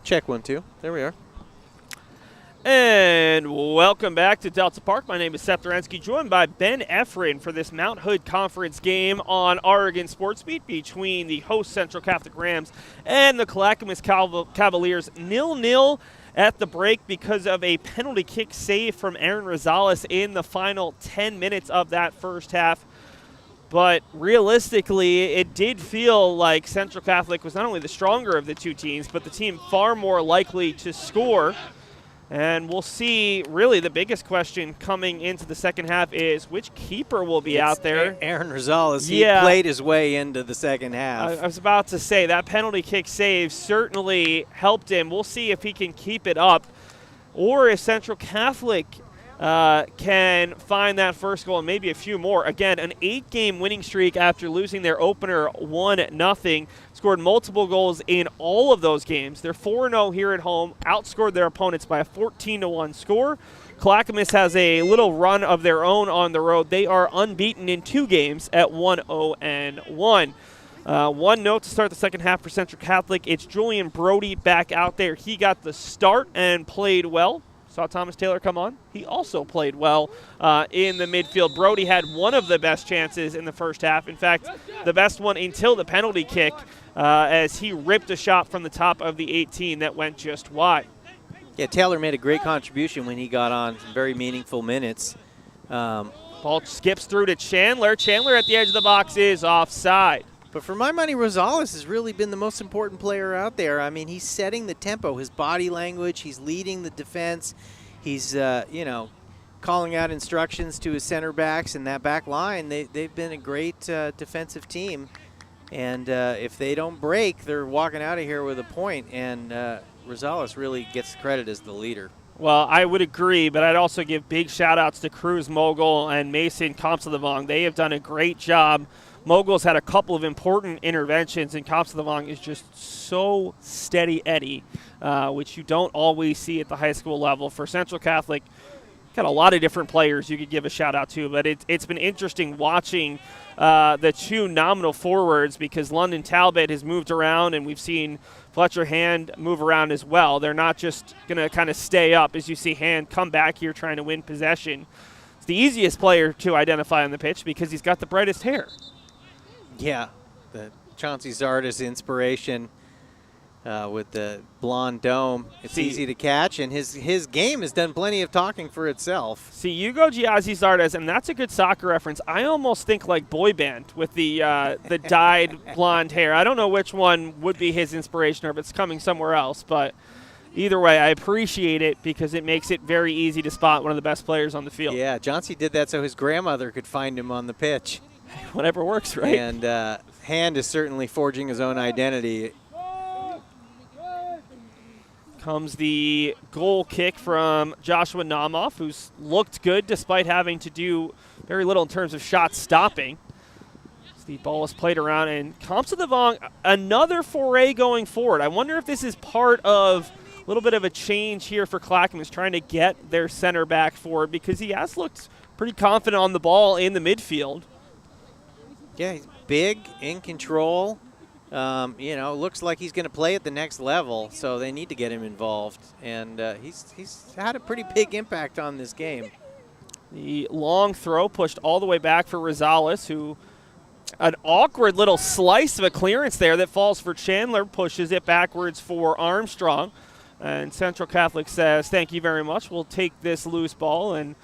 Check 1, 2. There we are. And welcome back to Delta Park. My name is Seth Orensky, joined by Ben Efran for this Mount Hood Conference game on Oregon Sports Beat between the host Central Catholic Rams and the Clackamas Cavaliers. 0-0 at the break because of a penalty kick save from Aaron Rosales in the final 10 minutes of that first half. But realistically, it did feel like Central Catholic was not only the stronger of the two teams, but the team far more likely to score. And we'll see, really the biggest question coming into the second half is which keeper will be out there. Aaron Rosales, he played his way into the second half. I was about to say, that penalty kick save certainly helped him. We'll see if he can keep it up, or if Central Catholic can find that first goal and maybe a few more. Again, an 8-game winning streak after losing their opener 1-0. Scored multiple goals in all of those games. They're 4-0 here at home, outscored their opponents by a 14-1 score. Clackamas has a little run of their own on the road. They are unbeaten in 2 games at 1-0-1. One note to start the second half for Central Catholic. It's Julian Brody back out there. He got the start and played well. Saw Thomas Taylor come on. He also played well in the midfield. Brody had one of the best chances in the first half. In fact, the best one until the penalty kick as he ripped a shot from the top of the 18 that went just wide. Yeah, Taylor made a great contribution when he got on, some very meaningful minutes. Ball skips through to Chandler. Chandler at the edge of the box is offside. But for my money, Rosales has really been the most important player out there. I mean, he's setting the tempo, his body language, he's leading the defense. He's, calling out instructions to his center backs and that back line. They've been a great defensive team. And if they don't break, they're walking out of here with a point. And Rosales really gets credit as the leader. Well, I would agree, but I'd also give big shout-outs to Cruz Mogul and Mason Compsavong. They have done a great job. Mogul's had a couple of important interventions, and Compsavong is just so steady Eddie, which you don't always see at the high school level. For Central Catholic, got a lot of different players you could give a shout-out to, but it's been interesting watching the 2 nominal forwards because London Talbot has moved around, and we've seen Fletcher Hand move around as well. They're not just going to kind of stay up as you see Hand come back here trying to win possession. It's the easiest player to identify on the pitch because he's got the brightest hair. Yeah, the Chauncey Zardes inspiration with the blonde dome. It's easy to catch, and his game has done plenty of talking for itself. See, you go Giazzi Zardes, and that's a good soccer reference. I almost think like boy band with the dyed blonde hair. I don't know which one would be his inspiration or if it's coming somewhere else, but either way, I appreciate it because it makes it very easy to spot one of the best players on the field. Yeah, Chauncey did that so his grandmother could find him on the pitch. Whatever works, right? And Hand is certainly forging his own identity. Comes the goal kick from Joshua Namoff, who's looked good despite having to do very little in terms of shot stopping. The ball is played around, and Compsavong, another foray going forward. I wonder if this is part of a little bit of a change here for Clackamas, trying to get their center back forward because he has looked pretty confident on the ball in the midfield. Yeah, he's big, in control. Looks like he's going to play at the next level, so they need to get him involved. And he's had a pretty big impact on this game. The long throw pushed all the way back for Rosales, who an awkward little slice of a clearance there that falls for Chandler, pushes it backwards for Armstrong. And Central Catholic says, thank you very much. We'll take this loose ball and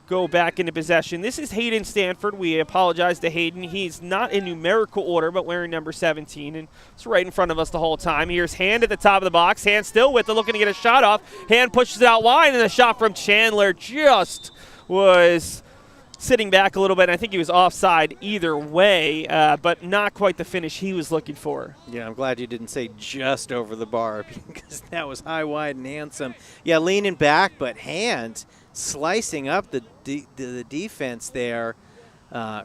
go back into possession. This is Hayden Stanford. We apologize to Hayden. He's not in numerical order, but wearing number 17, and it's right in front of us the whole time. Here's Hand at the top of the box. Hand still with it, looking to get a shot off. Hand pushes it out wide, and the shot from Chandler just was sitting back a little bit. I think he was offside either way, but not quite the finish he was looking for. Yeah, I'm glad you didn't say just over the bar because that was high, wide, and handsome. Yeah, leaning back, but Hand slicing up the defense there.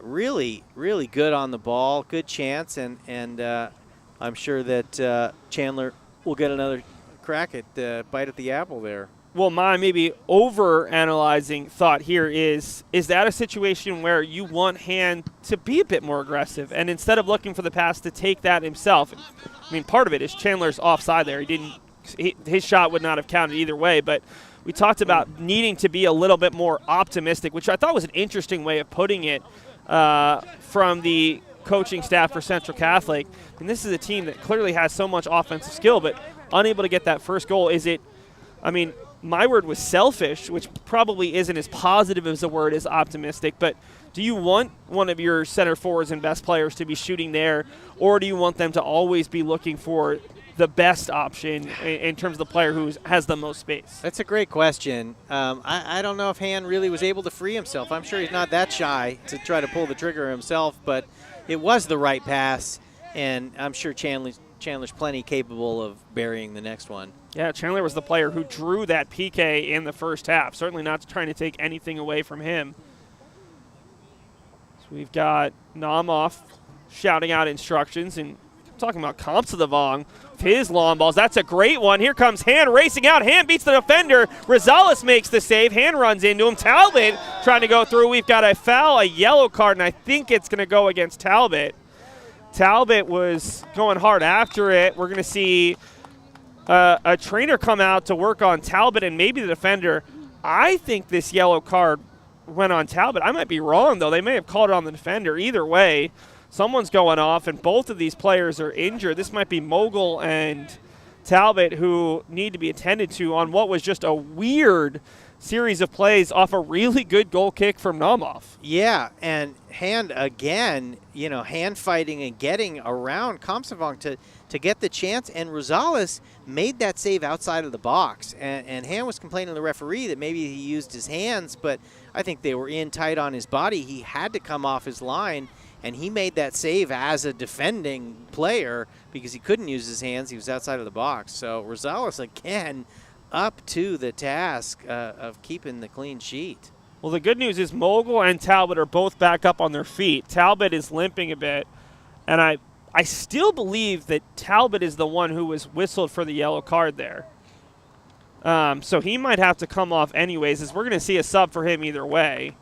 Really, really good on the ball. Good chance, and I'm sure that Chandler will get another crack at the bite at the apple there. Well, my maybe over-analyzing thought here is that a situation where you want Hand to be a bit more aggressive and instead of looking for the pass to take that himself? I mean, part of it is Chandler's offside there. His shot would not have counted either way, but we talked about needing to be a little bit more optimistic, which I thought was an interesting way of putting it from the coaching staff for Central Catholic. And this is a team that clearly has so much offensive skill, but unable to get that first goal. My word was selfish, which probably isn't as positive as a word as optimistic, but do you want one of your center forwards and best players to be shooting there, or do you want them to always be looking for the best option in terms of the player who has the most space? That's a great question. I don't know if Hand really was able to free himself. I'm sure he's not that shy to try to pull the trigger himself, but it was the right pass, and I'm sure Chandler's plenty capable of burying the next one. Yeah, Chandler was the player who drew that PK in the first half. Certainly not trying to take anything away from him. So we've got Namoff shouting out instructions and talking about comps of the Vong. His long balls. That's a great one. Here comes Hand racing out. Hand beats the defender. Rosales makes the save. Hand runs into him. Talbot trying to go through. We've got a foul, a yellow card, and I think it's going to go against Talbot. Talbot was going hard after it. We're going to see a trainer come out to work on Talbot and maybe the defender. I think this yellow card went on Talbot. I might be wrong, though. They may have called it on the defender. Either way, someone's going off, and both of these players are injured. This might be Mogul and Talbot who need to be attended to on what was just a weird series of plays off a really good goal kick from Namoff. Yeah, and Hand again, hand fighting and getting around Komsavong to get the chance, and Rosales made that save outside of the box. And Hand was complaining to the referee that maybe he used his hands, but I think they were in tight on his body. He had to come off his line, and he made that save as a defending player because he couldn't use his hands. He was outside of the box. So Rosales, again, up to the task of keeping the clean sheet. Well, the good news is Mogul and Talbot are both back up on their feet. Talbot is limping a bit, and I still believe that Talbot is the one who was whistled for the yellow card there. So he might have to come off anyways, as we're going to see a sub for him either way.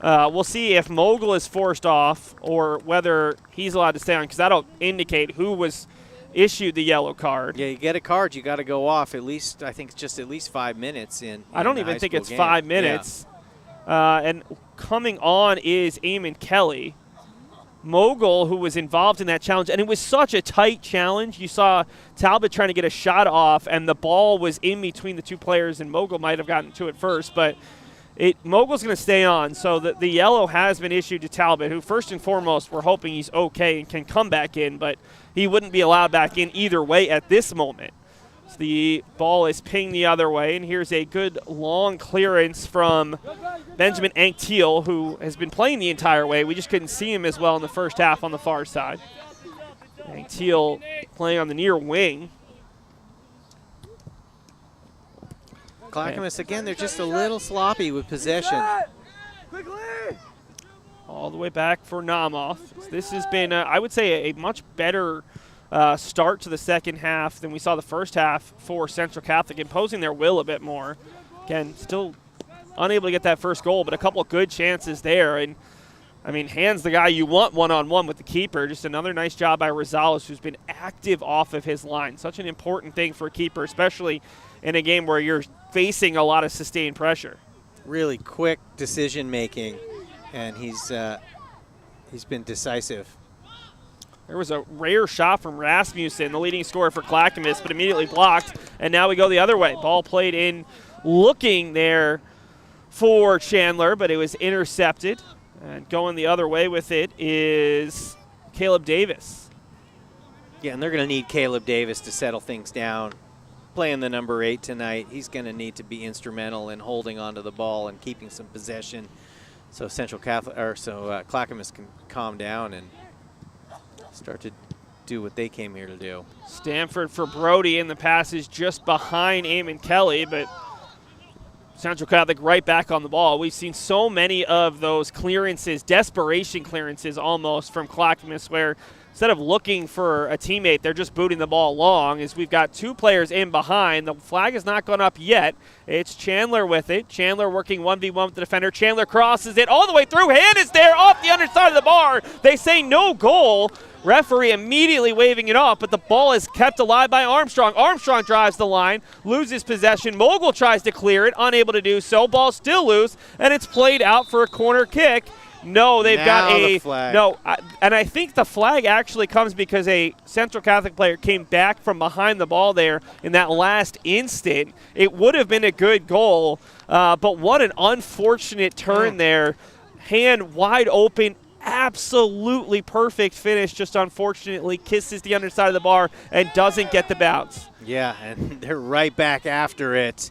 We'll see if Mogul is forced off or whether he's allowed to stay on, because that'll indicate who was issued the yellow card. Yeah, you get a card, you got to go off at least, I think, just at least 5 minutes in I don't even think it's game. 5 minutes. Yeah. And coming on is Eamon Kelly. Mogul, who was involved in that challenge, and it was such a tight challenge. You saw Talbot trying to get a shot off, and the ball was in between the two players, and Mogul might have gotten to it first, but Mogul's going to stay on, so the yellow has been issued to Talbot, who first and foremost we're hoping he's okay and can come back in, but he wouldn't be allowed back in either way at this moment. So the ball is pinged the other way, and here's a good long clearance from Benjamin Anktiel, who has been playing the entire way. We just couldn't see him as well in the first half on the far side. Anktiel playing on the near wing. Clackamas, again, they're just a little sloppy with possession. All the way back for Namoff. This has been, I would say, a much better start to the second half than we saw the first half for Central Catholic, imposing their will a bit more. Again, still unable to get that first goal, but a couple of good chances there. And, I mean, Hand's the guy you want one-on-one with the keeper. Just another nice job by Rosales, who's been active off of his line. Such an important thing for a keeper, especially in a game where you're facing a lot of sustained pressure. Really quick decision-making, and he's been decisive. There was a rare shot from Rasmussen, the leading scorer for Clackamas, but immediately blocked, and now we go the other way. Ball played in, looking there for Chandler, but it was intercepted. And going the other way with it is Caleb Davis. Yeah, and they're going to need Caleb Davis to settle things down. Playing the number 8 tonight, he's going to need to be instrumental in holding onto the ball and keeping some possession, so Clackamas can calm down and start to do what they came here to do. Stanford for Brody, in the passes just behind Eamon Kelly, but Central Catholic right back on the ball. We've seen so many of those clearances, desperation clearances almost from Clackamas, where instead of looking for a teammate, they're just booting the ball long. As we've got two players in behind. The flag has not gone up yet. It's Chandler with it. Chandler working 1v1 with the defender. Chandler crosses it all the way through. Hand is there off the underside of the bar. They say no goal. Referee immediately waving it off, but the ball is kept alive by Armstrong. Armstrong drives the line, loses possession. Mogul tries to clear it, unable to do so. Ball still loose, and it's played out for a corner kick. No, they've got a flag. No, and I think the flag actually comes because a Central Catholic player came back from behind the ball there in that last instant. It would have been a good goal, but what an unfortunate turn there. Hand wide open. Absolutely perfect finish, just unfortunately kisses the underside of the bar and doesn't get the bounce. Yeah, and they're right back after it.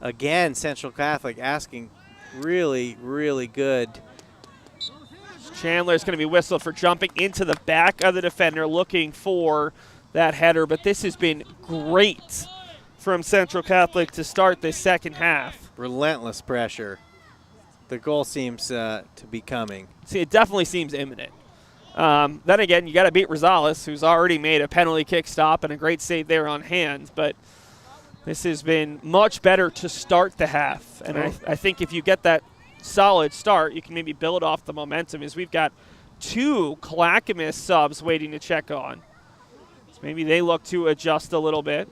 Again, Central Catholic asking really, really good. Chandler is going to be whistled for jumping into the back of the defender looking for that header, but this has been great from Central Catholic to start the second half. Relentless pressure. The goal seems to be coming. See, it definitely seems imminent. Then again, you got to beat Rosales, who's already made a penalty kick stop and a great save there on hands. But this has been much better to start the half. And I think if you get that solid start, you can maybe build off the momentum, as we've got 2 Clackamas subs waiting to check on. So maybe they look to adjust a little bit.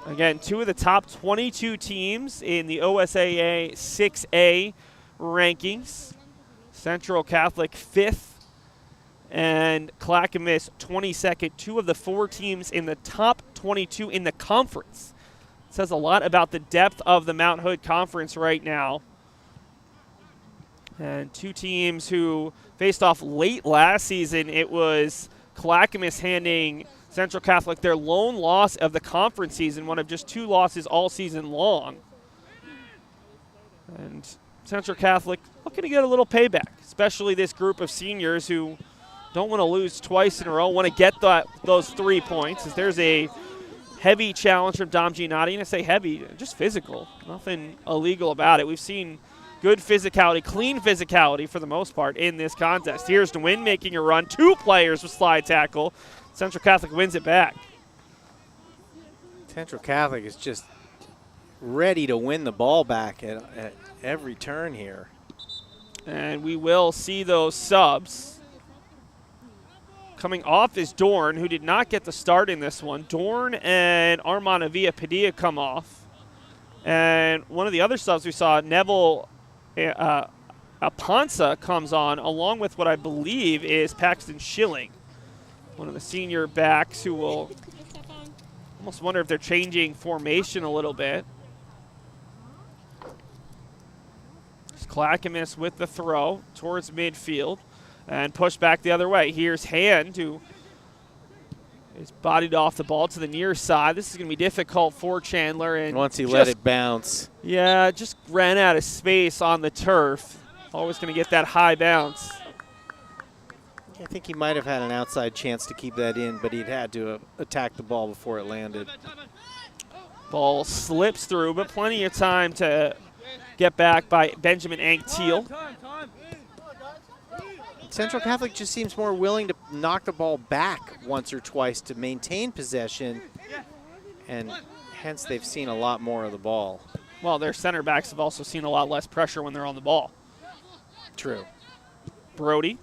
Again, 2 of the top 22 teams in the OSAA 6A rankings. Central Catholic 5th and Clackamas 22nd. 2 of the 4 teams in the top 22 in the conference. It says a lot about the depth of the Mount Hood Conference right now. And 2 teams who faced off late last season. It was Clackamas handing Central Catholic their lone loss of the conference season, one of just 2 losses all season long. And Central Catholic looking to get a little payback, especially this group of seniors who don't want to lose twice in a row, want to get those 3 points. As there's a heavy challenge from Dom Giannotti, and I say heavy, just physical, nothing illegal about it. We've seen good physicality, clean physicality for the most part in this contest. Here's DeWin making a run, 2 players with slide tackle. Central Catholic wins it back. Central Catholic is just ready to win the ball back at every turn here. And we will see those subs. Coming off is Dorn, who did not get the start in this one. Dorn and Armand Avila Padilla come off. And one of the other subs we saw, Neville Aponsa, comes on, along with what I believe is Paxton Schilling, one of the senior backs, who will almost wonder if they're changing formation a little bit. Clackamas with the throw towards midfield and push back the other way. Here's Hand, who is bodied off the ball to the near side. This is going to be difficult for Chandler. And once he let it bounce. Yeah, just ran out of space on the turf. Always going to get that high bounce. I think he might have had an outside chance to keep that in, but he'd had to attack the ball before it landed. Ball slips through, but plenty of time to get back by Benjamin Ankteal. Central Catholic just seems more willing to knock the ball back once or twice to maintain possession, and hence they've seen a lot more of the ball. Well, their center backs have also seen a lot less pressure when they're on the ball. True. Brody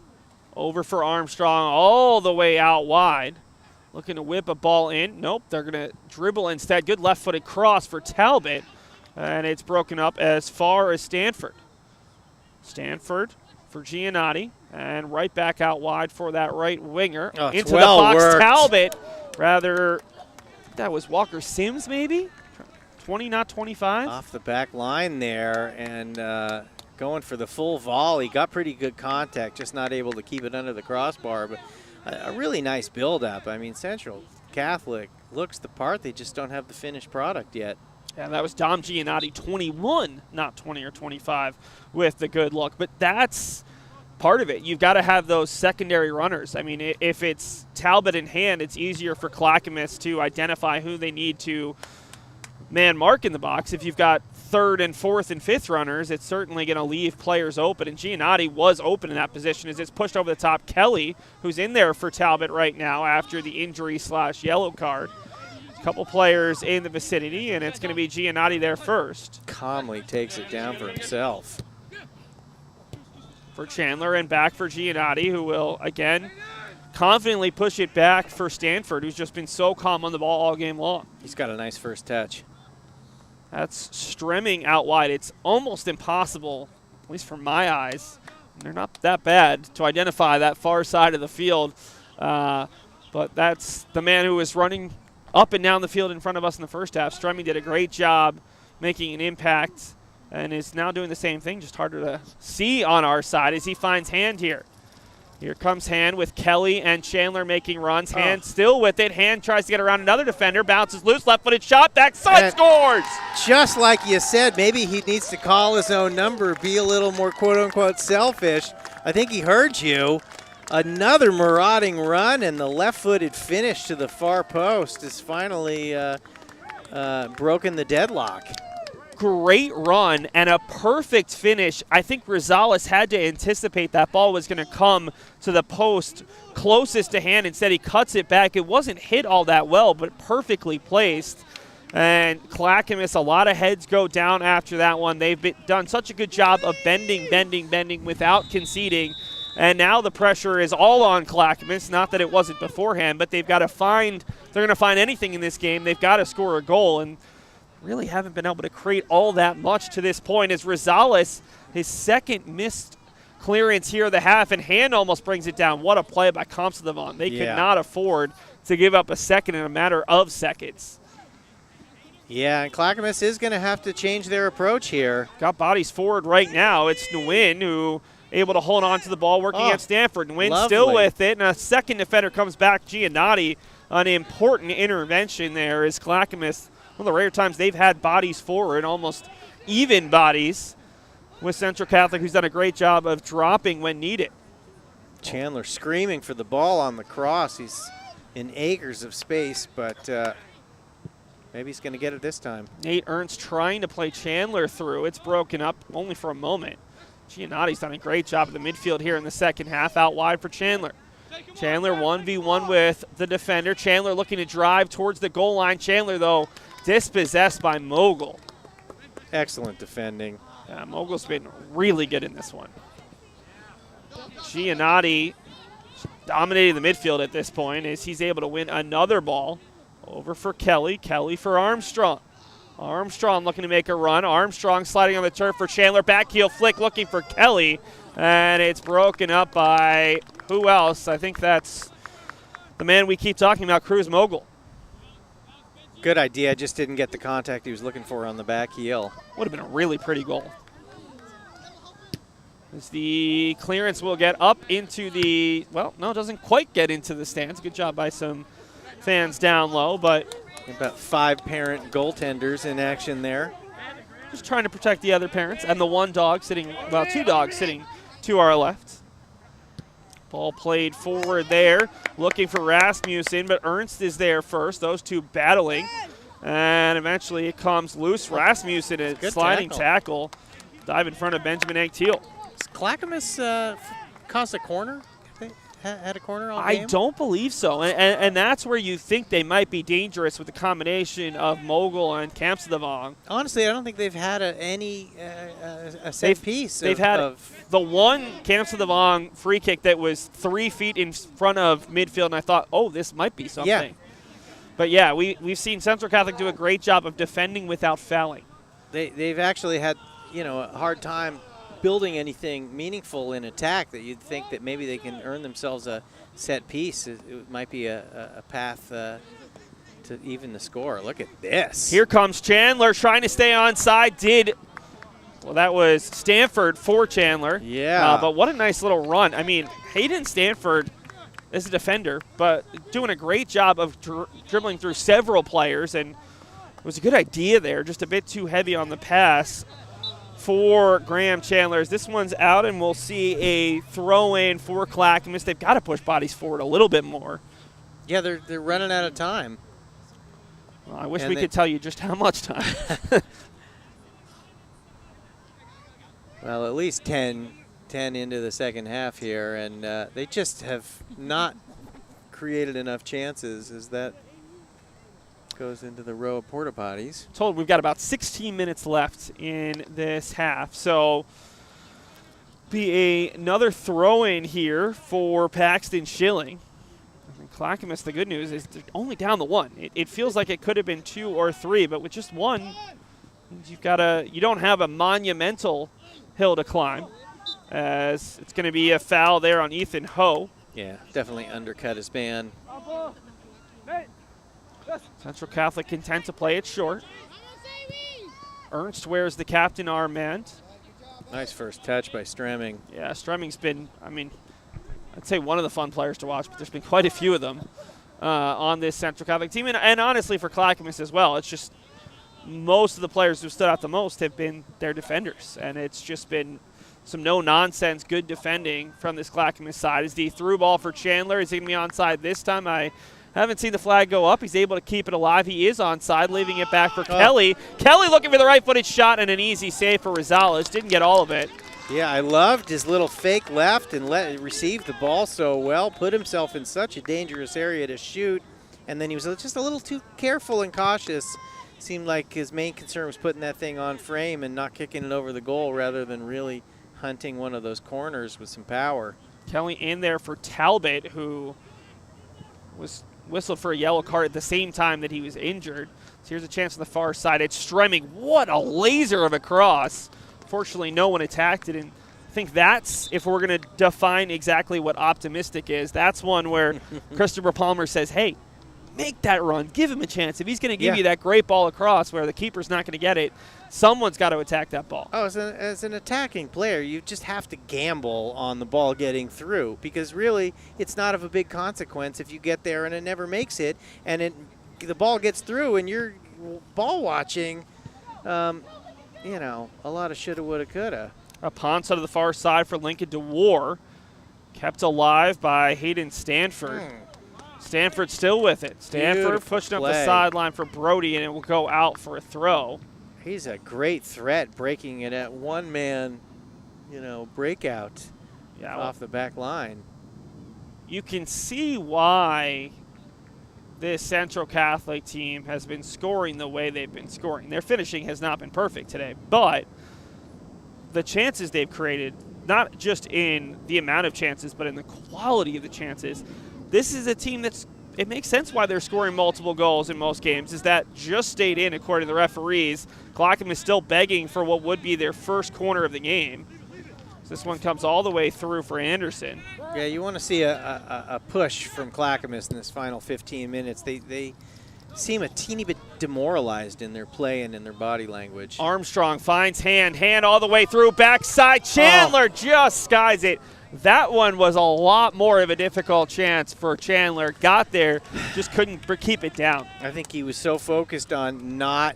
over for Armstrong all the way out wide. Looking to whip a ball in. Nope, they're going to dribble instead. Good left-footed cross for Talbot. And it's broken up as far as Stanford. Stanford for Giannotti. And right back out wide for that right winger. Into the box, worked. Talbot. Rather, that was Walker Sims maybe? 20, not 25. Off the back line there, and going for the full volley. Got pretty good contact, just not able to keep it under the crossbar. But a really nice build-up. I mean, Central Catholic looks the part. They just don't have the finished product yet. Yeah, that was Dom Giannotti, 21, not 20 or 25, with the good look. But that's part of it. You've got to have those secondary runners. I mean, if it's Talbot in hand, it's easier for Clackamas to identify who they need to man mark in the box. If you've got third and fourth and fifth runners, it's certainly going to leave players open. And Giannotti was open in that position as it's pushed over the top. Kelly, who's in there for Talbot right now after the injury/yellow card. A couple players in the vicinity, and it's going to be Giannotti there first. Calmly takes it down for himself. For Chandler and back for Giannotti, who will, again, confidently push it back for Stanford, who's just been so calm on the ball all game long. He's got a nice first touch. That's Stremming out wide. It's almost impossible, at least from my eyes, and they're not that bad, to identify that far side of the field. But that's the man who was running up and down the field in front of us in the first half. Stremming did a great job making an impact and is now doing the same thing, just harder to see on our side as he finds Hand here. Here comes Hand with Kelly and Chandler making runs. Hand still with it. Hand tries to get around another defender, bounces loose, left-footed shot, backside, scores! Just like you said, maybe he needs to call his own number, be a little more quote-unquote selfish. I think he heard you. Another marauding run, and the left-footed finish to the far post is finally broken the deadlock. Great run and a perfect finish. I think Rosales had to anticipate that ball was going to come to the post closest to hand. Instead, he cuts it back. It wasn't hit all that well, but perfectly placed. And Clackamas, a lot of heads go down after that one. They've done such a good job of bending without conceding. And now the pressure is all on Clackamas. Not that it wasn't beforehand, but they've got to find, they're going to find anything in this game. They've got to score a goal. And really haven't been able to create all that much to this point as Rosales, his second missed clearance here of the half, and Hand almost brings it down. What a play by Comstodovan. They could not afford to give up a second in a matter of seconds. Yeah, and Clackamas is going to have to change their approach here. Got bodies forward right now. It's Nguyen who able to hold on to the ball, working at Stanford. Nguyen still with it, and a second defender comes back, Giannotti. An important intervention there is Clackamas. One of the rare times they've had bodies forward, almost even bodies, with Central Catholic, who's done a great job of dropping when needed. Chandler screaming for the ball on the cross. He's in acres of space, but maybe he's going to get it this time. Nate Ernst trying to play Chandler through. It's broken up only for a moment. Giannotti's done a great job in the midfield here in the second half, out wide for Chandler. Chandler 1v1 with the defender. Chandler looking to drive towards the goal line. Chandler, though, dispossessed by Mogul. Excellent defending. Yeah, Mogul's been really good in this one. Giannotti dominating the midfield at this point as he's able to win another ball. Over for Kelly. Kelly for Armstrong. Armstrong looking to make a run. Armstrong sliding on the turf for Chandler. Back heel flick looking for Kelly. And it's broken up by who else? I think that's the man we keep talking about, Cruz Mogul. Good idea, just didn't get the contact he was looking for on the back heel. Would have been a really pretty goal. As the clearance will get up into the, well, no, it doesn't quite get into the stands. Good job by some fans down low, but about 5 parent goaltenders in action there. Just trying to protect the other parents and the one dog sitting, well, 2 dogs sitting to our left. Ball played forward there, looking for Rasmussen, but Ernst is there first. Those two battling, and eventually it comes loose. Rasmussen, a sliding tackle. Dive in front of Benjamin Egg-Teal. Does Clackamas cost a corner? Had a corner all game? I don't believe so, and that's where you think they might be dangerous with the combination of Mogul and Kamstadavong. Honestly, I don't think they've had any set piece. They've had the one Kamstadavong free kick that was 3 feet in front of midfield, and I thought, oh, this might be something. Yeah. But yeah, we've seen Central Catholic do a great job of defending without fouling. They've actually had, a hard time building anything meaningful in attack that you'd think that maybe they can earn themselves a set piece. It might be a path to even the score. Look at this. Here comes Chandler trying to stay onside. Well, that was Stanford for Chandler. Yeah. But what a nice little run. I mean, Hayden Stanford is a defender, but doing a great job of dribbling through several players, and it was a good idea there, just a bit too heavy on the pass for Graham Chandler. This one's out, and we'll see a throw-in for Clackamas. They've got to push bodies forward a little bit more. Yeah, they're running out of time. Well, I wish we could tell you just how much time. Well, at least 10 into the second half here, and they just have not created enough chances as that goes into the row of porta potties. Told we've got about 16 minutes left in this half, so be another throw-in here for Paxton Schilling. And Clackamas, the good news is they're only down the 1. It feels like it could have been 2 or 3, but with just 1, you don't have a monumental hill to climb, as it's going to be a foul there on Ethan Ho. Yeah, definitely undercut his man. Central Catholic content to play it short. Ernst wears the captain armband. Nice first touch by Stremming. Yeah, Stremming's been, I'd say one of the fun players to watch, but there's been quite a few of them on this Central Catholic team. And honestly, for Clackamas as well, it's just most of the players who stood out the most have been their defenders. And it's just been some no-nonsense, good defending from this Clackamas side. Is the through ball for Chandler? Is he going to be onside this time? I Haven't seen the flag go up. He's able to keep it alive. He is onside, leaving it back for Kelly. Kelly looking for the right-footed shot and an easy save for Rosales. Didn't get all of it. Yeah, I loved his little fake left and received the ball so well, put himself in such a dangerous area to shoot, and then he was just a little too careful and cautious. Seemed like his main concern was putting that thing on frame and not kicking it over the goal rather than really hunting one of those corners with some power. Kelly in there for Talbot, who was whistled for a yellow card at the same time that he was injured. So here's a chance on the far side. It's Stremming. What a laser of a cross. Fortunately, no one attacked it. And I think that's, if we're going to define exactly what optimistic is, that's one where Christopher Palmer says, hey, make that run. Give him a chance. If he's going to give you that great ball across where the keeper's not going to get it, someone's got to attack that ball. Oh, as an attacking player, you just have to gamble on the ball getting through, because really it's not of a big consequence if you get there and it never makes it, and the ball gets through and you're ball watching, you know, a lot of shoulda, woulda, coulda. A Ponce to the far side for Lincoln DeWar. Kept alive by Hayden Stanford. Stanford still with it. Stanford Beautiful pushing up play. the sideline for Brody, and it will go out for a throw. He's a great threat, breaking it at one-man, you know, breakout off the back line. You can see why this Central Catholic team has been scoring the way they've been scoring. Their finishing has not been perfect today, but the chances they've created, not just in the amount of chances, but in the quality of the chances, this is a team that's, it makes sense why they're scoring multiple goals in most games, is that just stayed in according to the referees. Clackamas is still begging for what would be their first corner of the game. So this one comes all the way through for Anderson. Yeah, you want to see a push from Clackamas in this final 15 minutes. They seem a teeny bit demoralized in their play and in their body language. Armstrong finds hand all the way through, backside. Chandler just skies it. That one was a lot more of a difficult chance for Chandler. Got there, just couldn't keep it down. I think he was so focused on not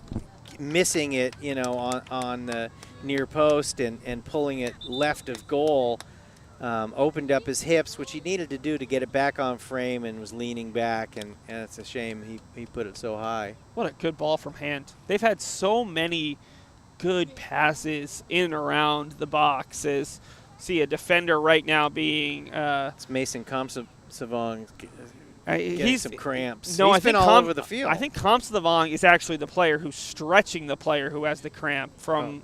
missing it, you know, on the near post and pulling it left of goal. Opened up his hips, which he needed to do to get it back on frame, and was leaning back, and it's a shame he put it so high. What a good ball from Hand. They've had so many good passes in and around the boxes. See a defender right now being it's Mason Comsavong getting some cramps. No, he's been all over the field. I think Comsavong is actually the player who's stretching the player who has the cramp from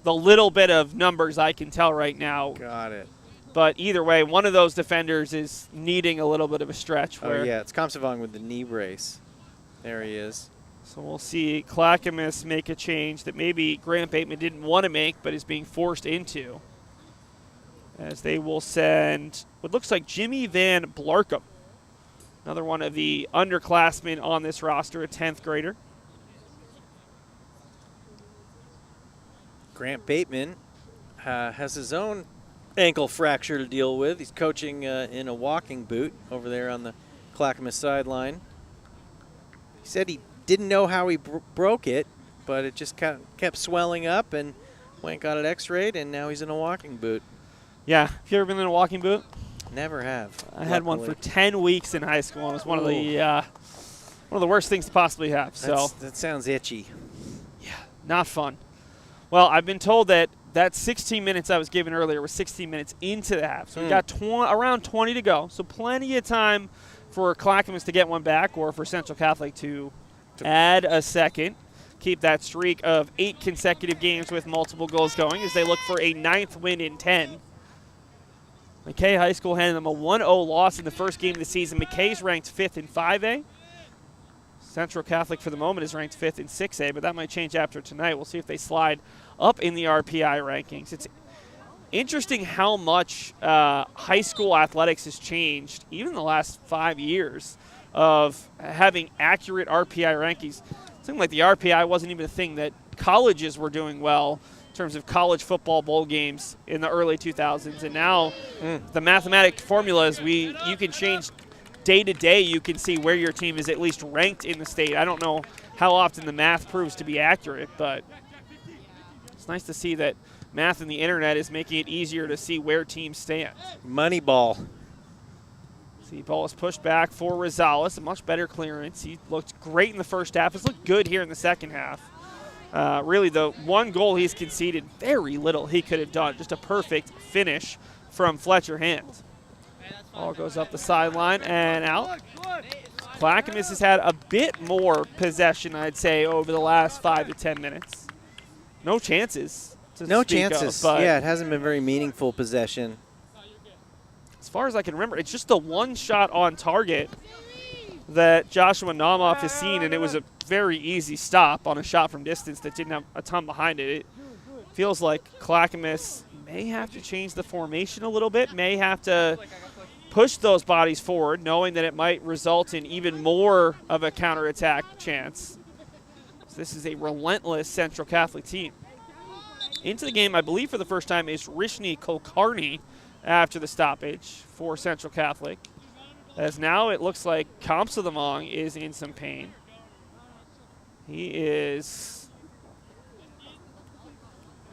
the little bit of numbers I can tell right now. Got it. But either way, one of those defenders is needing a little bit of a stretch. Oh, yeah, it's Comsavong with the knee brace. There he is. So we'll see Clackamas make a change that maybe Grant Bateman didn't want to make but is being forced into, as they will send what looks like Jimmy Van Blarkum, another one of the underclassmen on this roster, a 10th grader. Grant Bateman has his own ankle fracture to deal with. He's coaching in a walking boot over there on the Clackamas sideline. He said he didn't know how he broke it, but it just kept swelling up, and went and got it x-rayed, and now he's in a walking boot. Yeah. Have you ever been in a walking boot? Never have. I had one for 10 weeks in high school, and it was one of the worst things to possibly have. That sounds itchy. Yeah, not fun. Well, I've been told that 16 minutes I was given earlier was 16 minutes into the half. So we got around 20 to go. So plenty of time for Clackamas to get one back, or for Central Catholic to add a second. Keep that streak of 8 consecutive games with multiple goals going as they look for a 9th win in 10. McKay High School handed them a 1-0 loss in the first game of the season. McKay's ranked 5th in 5A. Central Catholic for the moment is ranked 5th in 6A, but that might change after tonight. We'll see if they slide up in the RPI rankings. It's interesting how much high school athletics has changed, even in the last 5 years, of having accurate RPI rankings. It seemed like the RPI wasn't even a thing that colleges were doing well in terms of college football bowl games in the early 2000s. And now the mathematic formulas, you can change day to day. You can see where your team is at least ranked in the state. I don't know how often the math proves to be accurate, but it's nice to see that math and the internet is making it easier to see where teams stand. Moneyball. The ball is pushed back for Rosales, a much better clearance. He looked great in the first half. He's looked good here in the second half. Really, the one goal he's conceded, very little he could have done. Just a perfect finish from Fletcher Hand. Ball goes up the sideline and out. Clackamas has had a bit more possession, I'd say, over the last 5 to 10 minutes. No chances. No chances. Yeah, it hasn't been very meaningful possession. As far as I can remember, it's just the one shot on target that Joshua Namoff has seen, and it was a very easy stop on a shot from distance that didn't have a ton behind it. It feels like Clackamas may have to change the formation a little bit, may have to push those bodies forward, knowing that it might result in even more of a counterattack chance. So this is a relentless Central Catholic team. Into the game, I believe for the first time, is Rishni Kulkarni after the stoppage for Central Catholic. As now it looks like Kamsadamong is in some pain. He is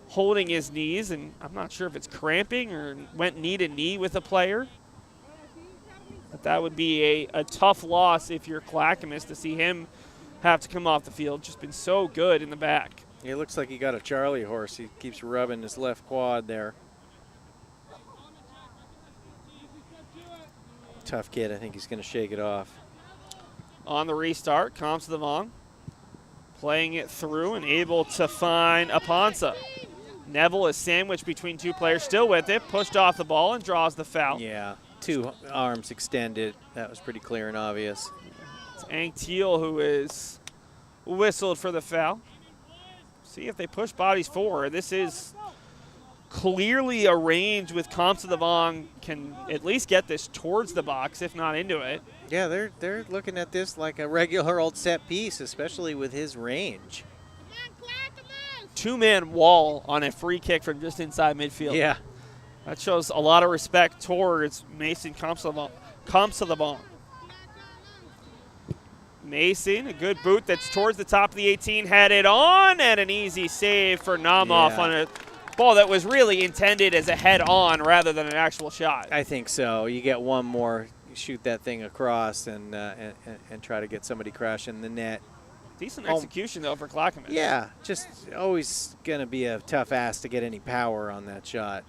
holding his knees, and I'm not sure if it's cramping or went knee to knee with a player. But that would be a tough loss if you're Clackamas to see him have to come off the field. Just been so good in the back. It looks like he got a Charlie horse. He keeps rubbing his left quad there. Tough kid. I think he's going to shake it off. On the restart, Kamsadamong playing it through and able to find Aponsa. Neville is sandwiched between two players, still with it, pushed off the ball and draws the foul. Yeah, two arms extended. That was pretty clear and obvious. It's Teal who is whistled for the foul. See if they push bodies forward. This is clearly arranged with Kamsadamong can at least get this towards the box, if not into it. Yeah, they're looking at this like a regular old set piece, especially with his range. Two-man wall on a free kick from just inside midfield. Yeah. That shows a lot of respect towards Mason Kamsadamong. Mason, a good boot that's towards the top of the 18, headed on, and an easy save for Namoff on a ball that was really intended as a head-on rather than an actual shot. I think so. You get one more, you shoot that thing across and try to get somebody crashing the net. Decent execution, though, for Clackamas. Yeah, just always going to be a tough ask to get any power on that shot.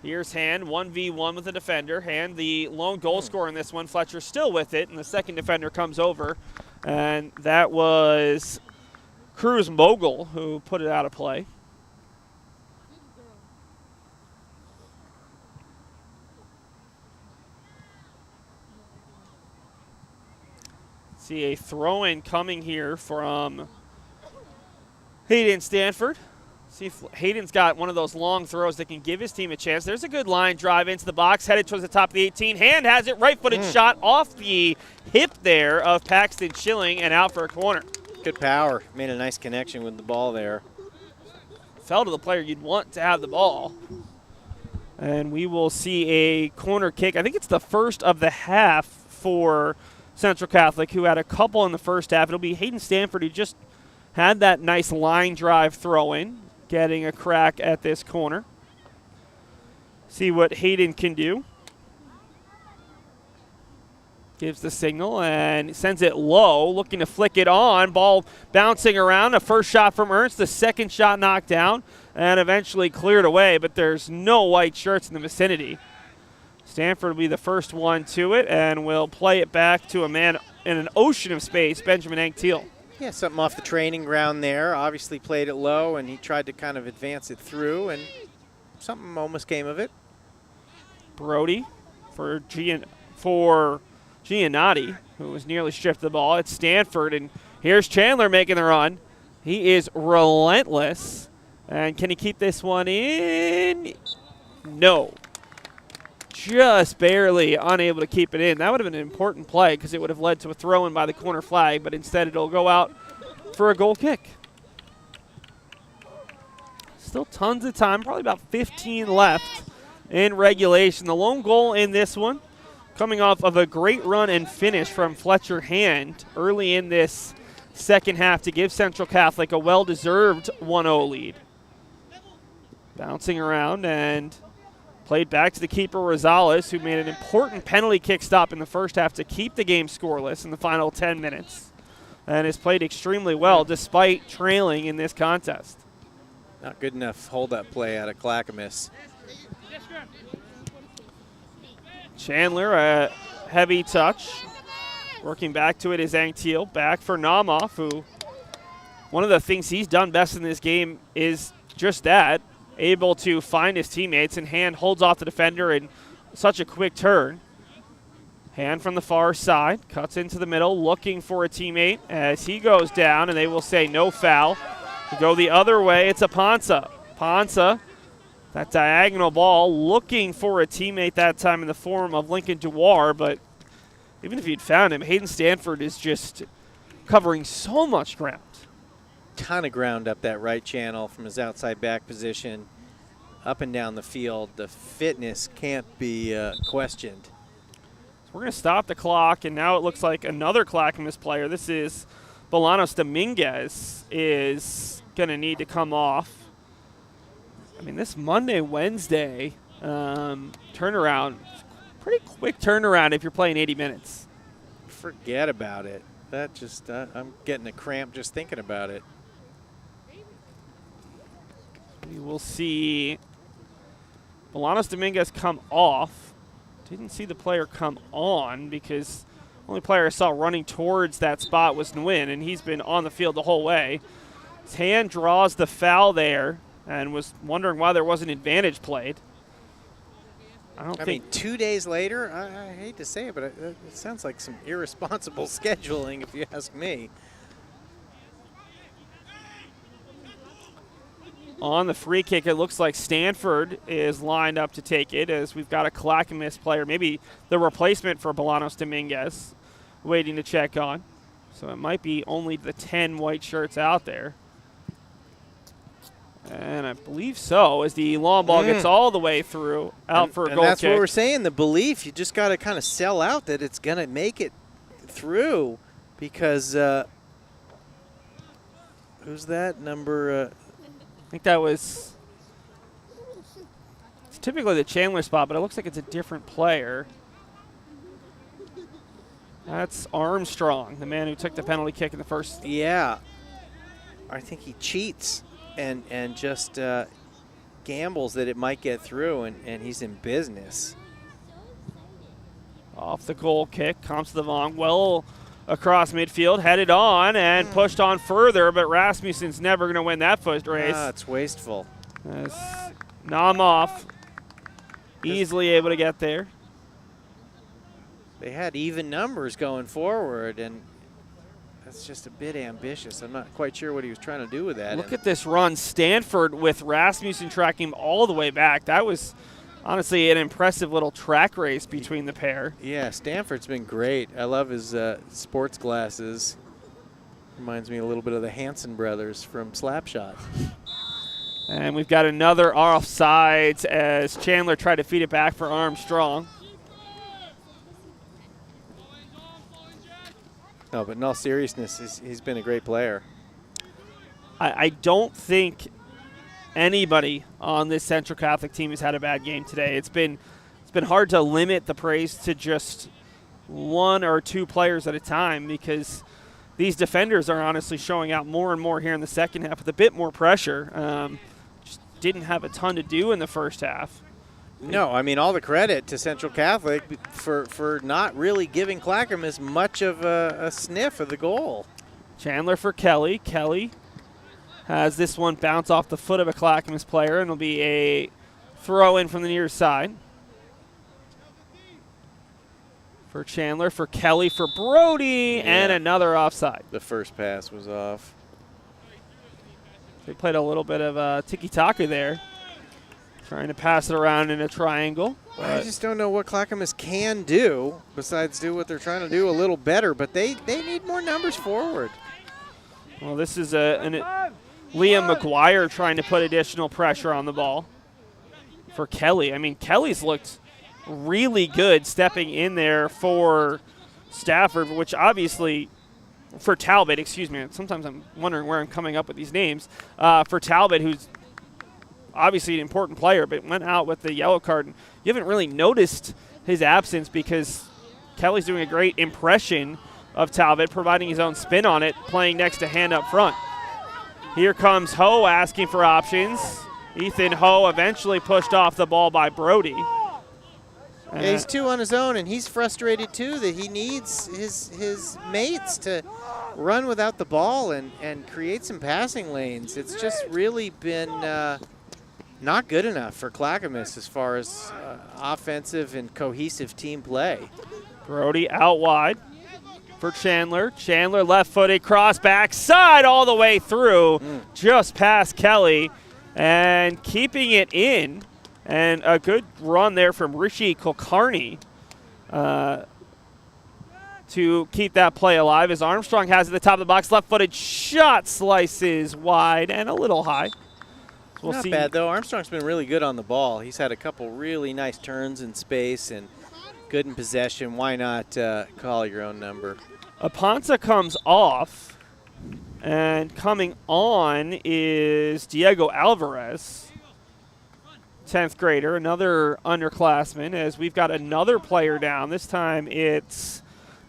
Here's Hand, 1v1 with the defender. Hand, the lone goal scorer in this one. Fletcher still with it, and the second defender comes over. And that was Cruz Mogul who put it out of play. See a throw-in coming here from Hayden Stanford. See if Hayden's got one of those long throws that can give his team a chance. There's a good line drive into the box, headed towards the top of the 18. Hand has it, right-footed shot off the hip there of Paxton Schilling and out for a corner. Good power. Made a nice connection with the ball there. Fell to the player you'd want to have the ball. And we will see a corner kick. I think it's the first of the half for Central Catholic, who had a couple in the first half. It'll be Hayden Stanford, who just had that nice line drive throw-in, getting a crack at this corner. See what Hayden can do. Gives the signal and sends it low, looking to flick it on. Ball bouncing around. A first shot from Ernst, the second shot knocked down, and eventually cleared away, but there's no white shirts in the vicinity. Stanford will be the first one to it, and will play it back to a man in an ocean of space, Benjamin Ankteal. Yeah, something off the training ground there. Obviously played it low, and he tried to kind of advance it through, and something almost came of it. Brody for Giannotti, who was nearly stripped of the ball. It's Stanford, and here's Chandler making the run. He is relentless. And can he keep this one in? No. Just barely unable to keep it in. That would have been an important play because it would have led to a throw-in by the corner flag, but instead it'll go out for a goal kick. Still tons of time, probably about 15 left in regulation. The lone goal in this one coming off of a great run and finish from Fletcher Hand early in this second half to give Central Catholic a well-deserved 1-0 lead. Bouncing around and Played back to the keeper, Rosales, who made an important penalty kick stop in the first half to keep the game scoreless in the final 10 minutes. And has played extremely well despite trailing in this contest. Not good enough hold-up play out of Clackamas. Chandler, a heavy touch. Working back to it is Anctil. Back for Namoff, who one of the things he's done best in this game is just that, able to find his teammates, and Hand holds off the defender in such a quick turn. Hand from the far side, cuts into the middle, looking for a teammate as he goes down, and they will say no foul. To go the other way, it's a Ponsa. Ponsa, that diagonal ball, looking for a teammate that time in the form of Lincoln Dewar, but even if he'd found him, Hayden Stanford is just covering so much ground. Ton of ground up that right channel from his outside back position, up and down the field. The fitness can't be questioned. We're going to stop the clock, and now it looks like another Clackamas player. This is Bolanos Dominguez is going to need to come off. I mean, this Monday, Wednesday turnaround, pretty quick turnaround if you're playing 80 minutes. Forget about it. That just, I'm getting a cramp just thinking about it. We will see Bolanos Dominguez come off. Didn't see the player come on because the only player I saw running towards that spot was Nguyen, and he's been on the field the whole way. His hand draws the foul there and was wondering why there wasn't advantage played. I mean, 2 days later, I hate to say it, but it sounds like some irresponsible scheduling if you ask me. On the free kick, it looks like Stanford is lined up to take it as we've got a Clackamas player, maybe the replacement for Bolanos Dominguez, waiting to check on. So it might be only the 10 white shirts out there. And I believe so, as the long ball gets all the way through, out for a goal kick. And that's what we're saying, the belief. You just got to kind of sell out that it's going to make it through because who's that? Number I think that was – it's typically the Chandler spot, but it looks like it's a different player. That's Armstrong, the man who took the penalty kick in the first. Yeah. I think he cheats and just gambles that it might get through, and he's in business. Off the goal kick, comes to the Vong, well across midfield, headed on and pushed on further, but Rasmussen's never going to win that foot race. It's wasteful. As Namoff easily able to get there. They had even numbers going forward, and that's just a bit ambitious. I'm not quite sure what he was trying to do with that. Look at this run. Stanford with Rasmussen tracking him all the way back. That was honestly an impressive little track race between the pair. Yeah, Stanford's been great. I love his sports glasses. Reminds me a little bit of the Hanson brothers from Slapshot. And we've got another offsides as Chandler tried to feed it back for Armstrong. No, but in all seriousness, he's been a great player. I don't think anybody on this Central Catholic team has had a bad game today. It's been hard to limit the praise to just one or two players at a time because these defenders are honestly showing out more and more here in the second half with a bit more pressure. Just didn't have a ton to do in the first half. No, I mean, all the credit to Central Catholic for not really giving Clackamas much of a sniff of the goal. Chandler for Kelly. Kelly has this one bounce off the foot of a Clackamas player, and it'll be a throw in from the near side. For Chandler, for Kelly, for Brody, and another offside. The first pass was off. They played a little bit of tiki-taka there, trying to pass it around in a triangle. I just don't know what Clackamas can do besides do what they're trying to do a little better, but they need more numbers forward. Well, this is Liam McGuire trying to put additional pressure on the ball for Kelly. I mean, Kelly's looked really good stepping in there for Stafford, which obviously for Talbot, excuse me. Sometimes I'm wondering where I'm coming up with these names. For Talbot, who's obviously an important player, but went out with the yellow card. And you haven't really noticed his absence because Kelly's doing a great impression of Talbot, providing his own spin on it, playing next to Hand up front. Here comes Ho asking for options. Ethan Ho eventually pushed off the ball by Brody. Yeah, he's 2 on his own, and he's frustrated too that he needs his mates to run without the ball and create some passing lanes. It's just really been not good enough for Clackamas as far as offensive and cohesive team play. Brody out wide for Chandler. Chandler left-footed cross backside all the way through, just past Kelly, and keeping it in. And a good run there from Rishi Kulkarni to keep that play alive as Armstrong has it at the top of the box. Left-footed shot slices wide and a little high. We'll Not see. bad, though. Armstrong's been really good on the ball. He's had a couple really nice turns in space and good in possession. Why not call your own number? Aponte comes off, and coming on is Diego Alvarez. 10th grader, another underclassman, as we've got another player down. This time it's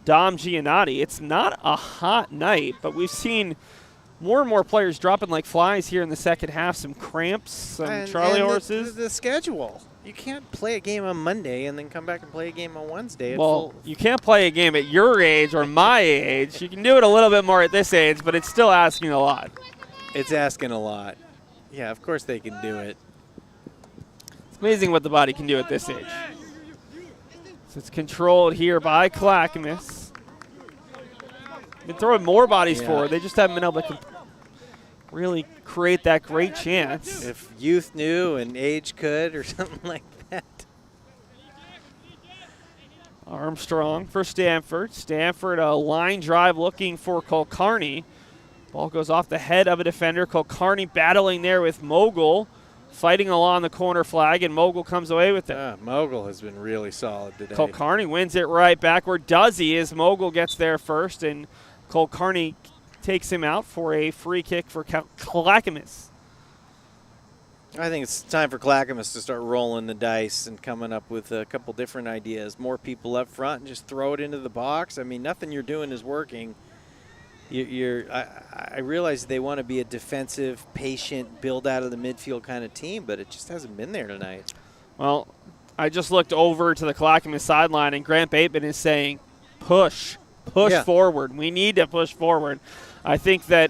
Dom Giannotti. It's not a hot night, but we've seen more and more players dropping like flies here in the second half. Some cramps, some Charlie horses. The schedule. You can't play a game on Monday and then come back and play a game on Wednesday. Well, you can't play a game at your age or my age. You can do it a little bit more at this age, but it's still asking a lot. It's asking a lot. Yeah, of course they can do it. It's amazing what the body can do at this age. So it's controlled here by Clackamas. Been throwing more bodies forward. They just haven't been able to really create that great chance. If youth knew and age could or something like that. Armstrong for Stanford. Stanford a line drive looking for Kulkarni. Ball goes off the head of a defender. Kulkarni battling there with Mogul, fighting along the corner flag, and Mogul comes away with it. Mogul has been really solid today. Kulkarni wins it right back where does he as Mogul gets there first, and Kulkarni takes him out for a free kick for Clackamas. I think it's time for Clackamas to start rolling the dice and coming up with a couple different ideas. More people up front and just throw it into the box. I mean, nothing you're doing is working. I realize they want to be a defensive, patient, build out of the midfield kind of team, but it just hasn't been there tonight. Well, I just looked over to the Clackamas sideline, and Grant Bateman is saying, push forward. We need to push forward. I think that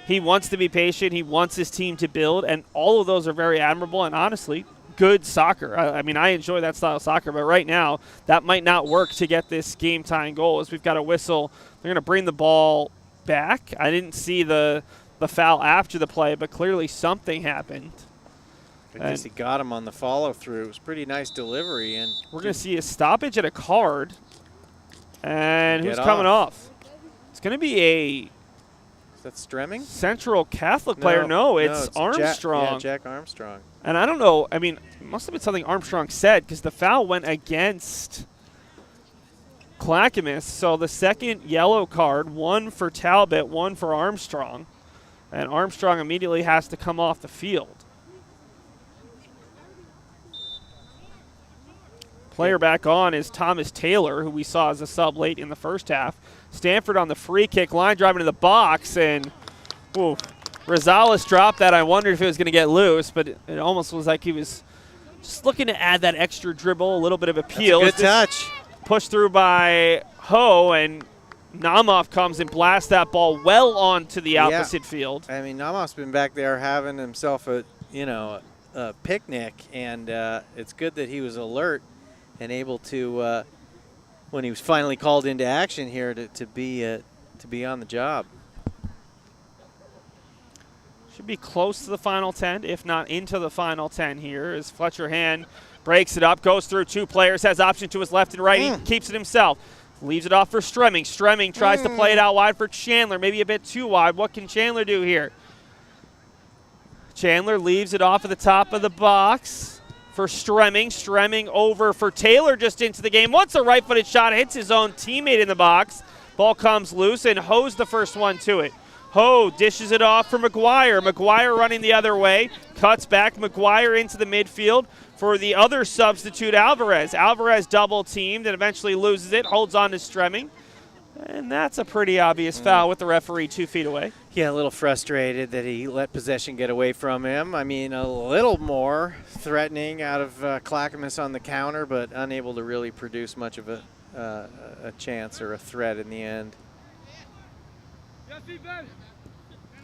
he wants to be patient. He wants his team to build, and all of those are very admirable and, honestly, good soccer. I mean, I enjoy that style of soccer, but right now that might not work to get this game-tying goal as we've got a whistle. They're going to bring the ball back. I didn't see the foul after the play, but clearly something happened. I guess he got him on the follow-through. It was pretty nice delivery. And we're going to see a stoppage and a card. And who's coming off? It's going to be a Is that Stremming? Central Catholic player. No, it's Armstrong. Jack Armstrong. And I don't know. I mean, it must have been something Armstrong said because the foul went against Clackamas. So the second yellow card, one for Talbot, one for Armstrong. And Armstrong immediately has to come off the field. Player back on is Thomas Taylor, who we saw as a sub late in the first half. Stanford on the free kick, line driving to the box, and Rosales dropped that. I wondered if it was going to get loose, but it almost was like he was just looking to add that extra dribble, a little bit of appeal. That's a good touch. Pushed through by Ho, and Namoff comes and blasts that ball well onto the opposite field. I mean, Namoff's been back there having himself a picnic, and it's good that he was alert and able to, when he was finally called into action here, to be on the job. Should be close to the final 10, if not into the final 10 here, as Fletcher Hand breaks it up, goes through two players, has option to his left and right. He keeps it himself. Leaves it off for Stremming. Stremming tries to play it out wide for Chandler, maybe a bit too wide. What can Chandler do here? Chandler leaves it off at the top of the box for Stremming. Stremming over for Taylor just into the game. Once a right-footed shot hits his own teammate in the box. Ball comes loose, and Ho's the first one to it. Ho dishes it off for McGuire. McGuire running the other way, cuts back. McGuire into the midfield for the other substitute, Alvarez. Alvarez double teamed and eventually loses it, holds on to Stremming. And that's a pretty obvious foul with the referee 2 feet away. Yeah, a little frustrated that he let possession get away from him. I mean, a little more threatening out of Clackamas on the counter, but unable to really produce much of a chance or a threat in the end.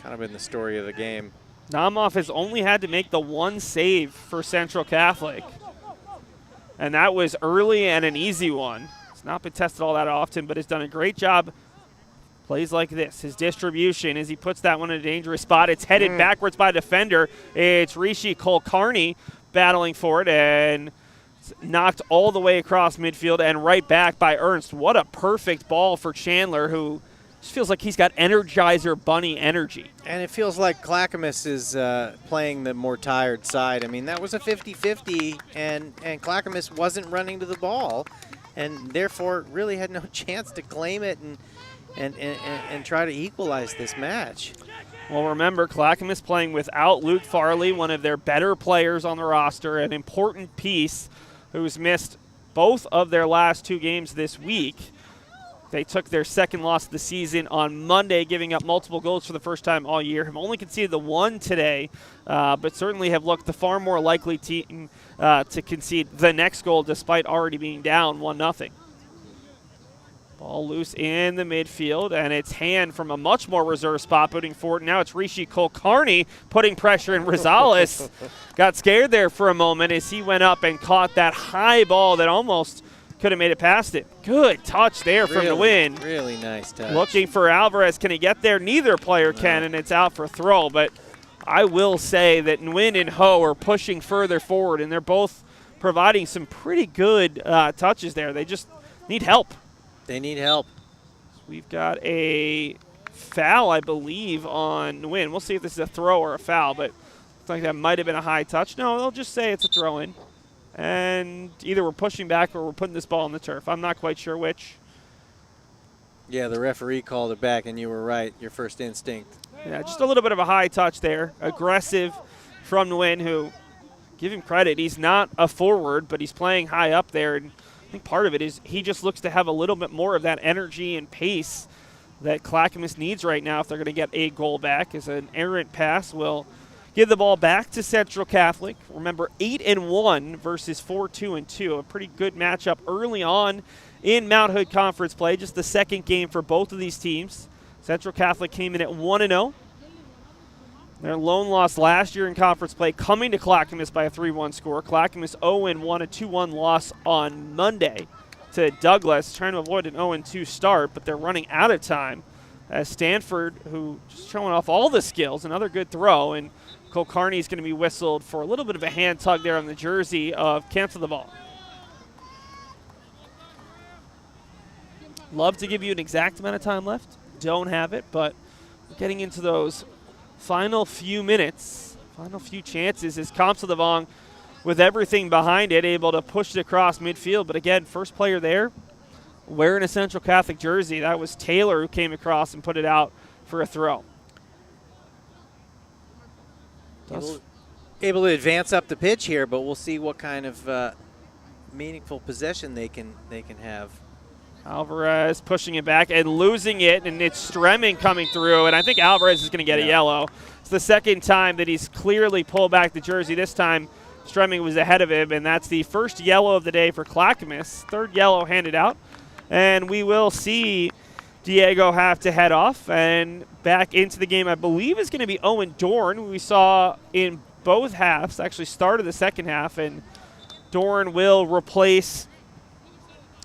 Kind of been the story of the game. Namoff has only had to make the one save for Central Catholic. And that was early and an easy one. It's not been tested all that often, but has done a great job. Plays like this. His distribution as he puts that one in a dangerous spot. It's headed backwards by a defender. It's Rishi Kulkarni battling for it, and it's knocked all the way across midfield and right back by Ernst. What a perfect ball for Chandler, who just feels like he's got Energizer Bunny energy. And it feels like Clackamas is playing the more tired side. I mean, that was a 50-50, and Clackamas wasn't running to the ball, and therefore really had no chance to claim it and try to equalize this match. Well, remember, Clackamas playing without Luke Farley, one of their better players on the roster, an important piece who's missed both of their last 2 games this week. They took their second loss of the season on Monday, giving up multiple goals for the first time all year. Have only conceded the 1 today, but certainly have looked the far more likely team to concede the next goal despite already being down 1-0. Ball loose in the midfield, and it's Hand from a much more reserved spot putting forward. Now it's Rishi Kulkarni putting pressure, and Rosales got scared there for a moment as he went up and caught that high ball that almost could have made it past it. Good touch there from the win. Really nice touch. Looking for Alvarez. Can he get there? Neither player can, and it's out for throw. But I will say that Nguyen and Ho are pushing further forward, and they're both providing some pretty good touches there. They just need help. They need help. We've got a foul, I believe, on Nguyen. We'll see if this is a throw or a foul, but looks like that might have been a high touch. No, they'll just say it's a throw-in. And either we're pushing back or we're putting this ball on the turf. I'm not quite sure which. Yeah, the referee called it back, and you were right, your first instinct. Yeah, just a little bit of a high touch there. Aggressive from Nguyen, who, give him credit, he's not a forward, but he's playing high up there. And I think part of it is he just looks to have a little bit more of that energy and pace that Clackamas needs right now if they're going to get a goal back. As an errant pass will give the ball back to Central Catholic. Remember, 8-1 versus 4-2-2. A pretty good matchup early on in Mount Hood Conference play. Just the second game for both of these teams. Central Catholic came in at 1-0. Their lone loss last year in conference play coming to Clackamas by a 3-1 score. Clackamas 0-1, a 2-1 loss on Monday to Douglas, trying to avoid an 0-2 start, but they're running out of time. As Stanford, who just showing off all the skills, another good throw, and Kulkarni is going to be whistled for a little bit of a hand tug there on the jersey of cancel the ball. Love to give you an exact amount of time left. Don't have it, but we're getting into those final few minutes, final few chances as Kamsaldevong, with everything behind it, able to push it across midfield. But again, first player there wearing a Central Catholic jersey. That was Taylor who came across and put it out for a throw. Able to advance up the pitch here, but we'll see what kind of meaningful possession they can have. Alvarez pushing it back and losing it, and it's Stremming coming through, and I think Alvarez is going to get a yellow. It's the second time that he's clearly pulled back the jersey. This time, Stremming was ahead of him, and that's the first yellow of the day for Clackamas. Third yellow handed out, and we will see Diego have to head off, and back into the game, I believe, is going to be Owen Dorn, who we saw in both halves, actually started the second half, and Dorn will replace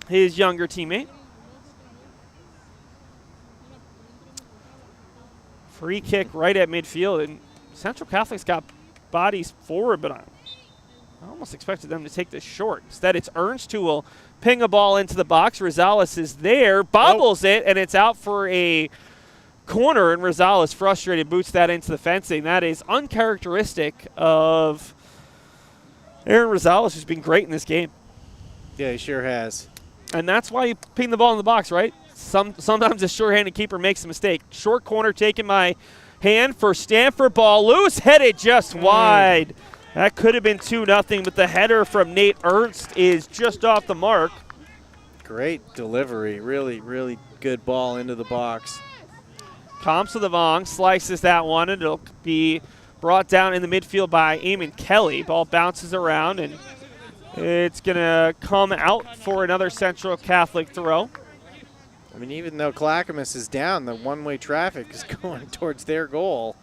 his younger teammate. Free kick right at midfield, and Central Catholic's got bodies forward, but I almost expected them to take this short. Instead, it's Ernst who will ping a ball into the box. Rosales is there, bobbles it, and it's out for a corner, and Rosales, frustrated, boots that into the fencing. That is uncharacteristic of Aaron Rosales, who's been great in this game. Yeah, he sure has. And that's why you ping the ball in the box, right? sometimes a sure-handed keeper makes a mistake. Short corner taken by hand for Stanford. Ball loose, headed just wide. That could have been 2-0, but the header from Nate Ernst is just off the mark. Great delivery. Really, really good ball into the box. Comps to the Vong, slices that one, and it'll be brought down in the midfield by Eamon Kelly. Ball bounces around, and it's going to come out for another Central Catholic throw. I mean, even though Clackamas is down, the one-way traffic is going towards their goal.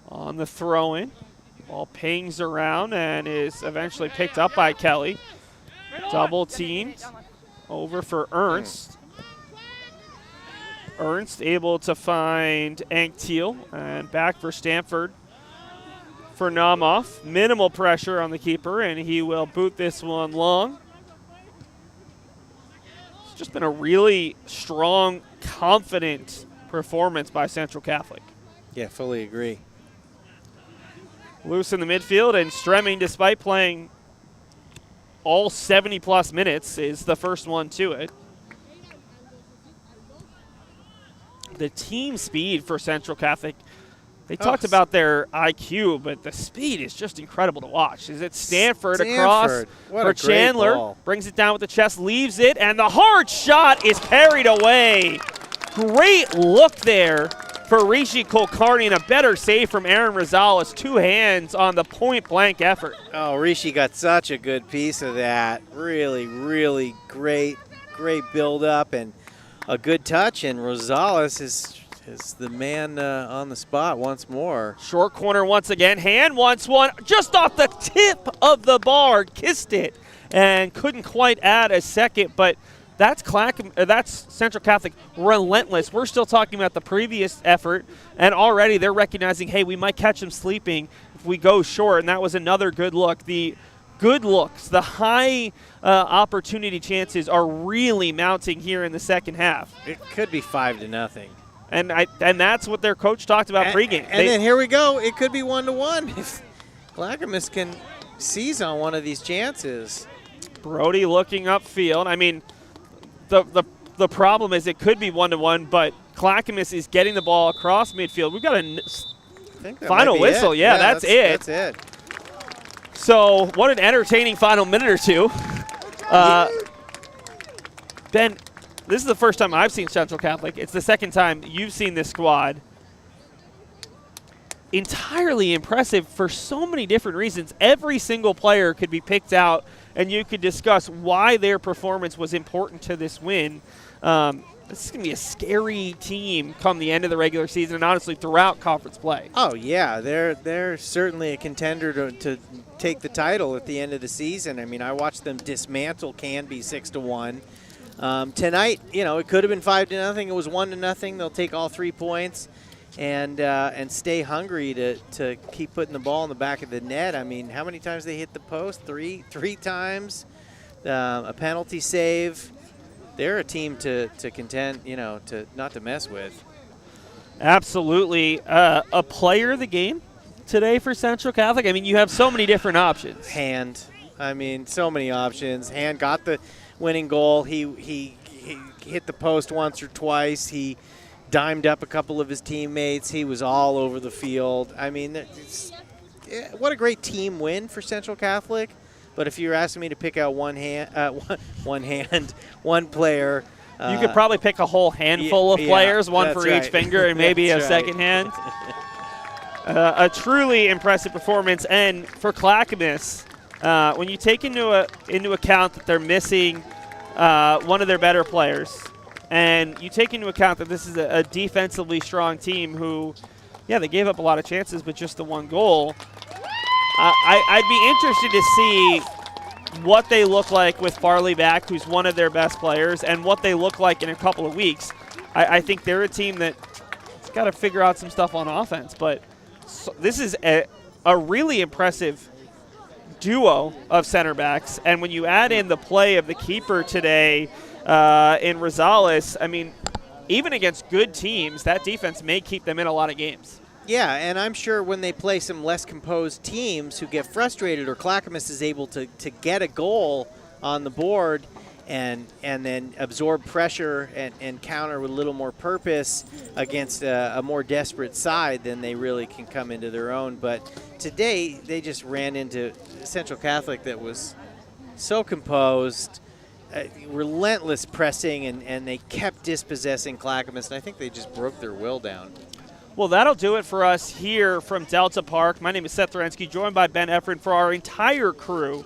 On the throw-in, ball pings around and is eventually picked up by Kelly. Double teamed over for Ernst. Ernst able to find Anktiel, and back for Stanford for Namoff. Minimal pressure on the keeper, and he will boot this one long. It's just been a really strong, confident performance by Central Catholic. Yeah, fully agree. Loose in the midfield, and Stremming, despite playing all 70-plus minutes, is the first one to it. The team speed for Central Catholic, they talked about their IQ, but the speed is just incredible to watch. Is it Stanford across for Chandler, brings it down with the chest, leaves it, and the hard shot is carried away. Great look there for Rishi Kulkarni, and a better save from Aaron Rosales. 2 hands on the point-blank effort. Oh, Rishi got such a good piece of that. Really, really great build-up and a good touch, and Rosales is the man on the spot once more. Short corner once again. Hand wants one just off the tip of the bar. Kissed it and couldn't quite add a second, but that's Central Catholic relentless. We're still talking about the previous effort, and already they're recognizing, hey, we might catch them sleeping if we go short, and that was another good look. The good looks, the high opportunity chances are really mounting here in the second half. It could be 5-0. And that's what their coach talked about pregame. And then here we go. It could be 1-1 if Clackamas can seize on one of these chances. Brody looking upfield. I mean, the problem is it could be 1-1, but Clackamas is getting the ball across midfield. We've got a final whistle. Yeah, that's it. That's it. So what an entertaining final minute or two. Ben, this is the first time I've seen Central Catholic. It's the second time you've seen this squad. Entirely impressive for so many different reasons. Every single player could be picked out, and you could discuss why their performance was important to this win. This is going to be a scary team come the end of the regular season and honestly throughout conference play. Oh, yeah. They're certainly a contender to take the title at the end of the season. I mean, I watched them dismantle Canby 6-1. Tonight, it could have been 5-0. It was 1-0. They'll take all 3 points and stay hungry to keep putting the ball in the back of the net. I mean, how many times they hit the post? Three times. A penalty save. They're a team to contend, to not to mess with. Absolutely. A player of the game today for Central Catholic? I mean, you have so many different options. Hand. I mean, so many options. Hand got the winning goal. He hit the post once or twice. He dimed up a couple of his teammates. He was all over the field. I mean, what a great team win for Central Catholic. But if you're asking me to pick out one player. You could probably pick a whole handful of players, one for each finger and maybe a second hand. A truly impressive performance. And for Clackamas, when you take into account that they're missing one of their better players, and you take into account that this is a defensively strong team who, they gave up a lot of chances, but just the one goal. I'd be interested to see what they look like with Farley back, who's one of their best players, and what they look like in a couple of weeks. I think they're a team that's got to figure out some stuff on offense, but this is a really impressive duo of center backs, and when you add in the play of the keeper today in Rosales, I mean, even against good teams, that defense may keep them in a lot of games. Yeah, and I'm sure when they play some less composed teams who get frustrated, or Clackamas is able to get a goal on the board and then absorb pressure and counter with a little more purpose against a more desperate side, then they really can come into their own. But today they just ran into Central Catholic that was so composed, relentless pressing, and they kept dispossessing Clackamas, and I think they just broke their will down. Well, that'll do it for us here from Delta Park. My name is Seth Orensky, joined by Ben Efran for our entire crew.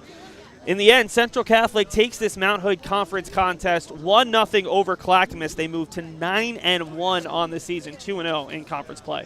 In the end, Central Catholic takes this Mount Hood Conference contest 1-0 over Clackamas. They move to 9-1 on the season, 2-0 in conference play.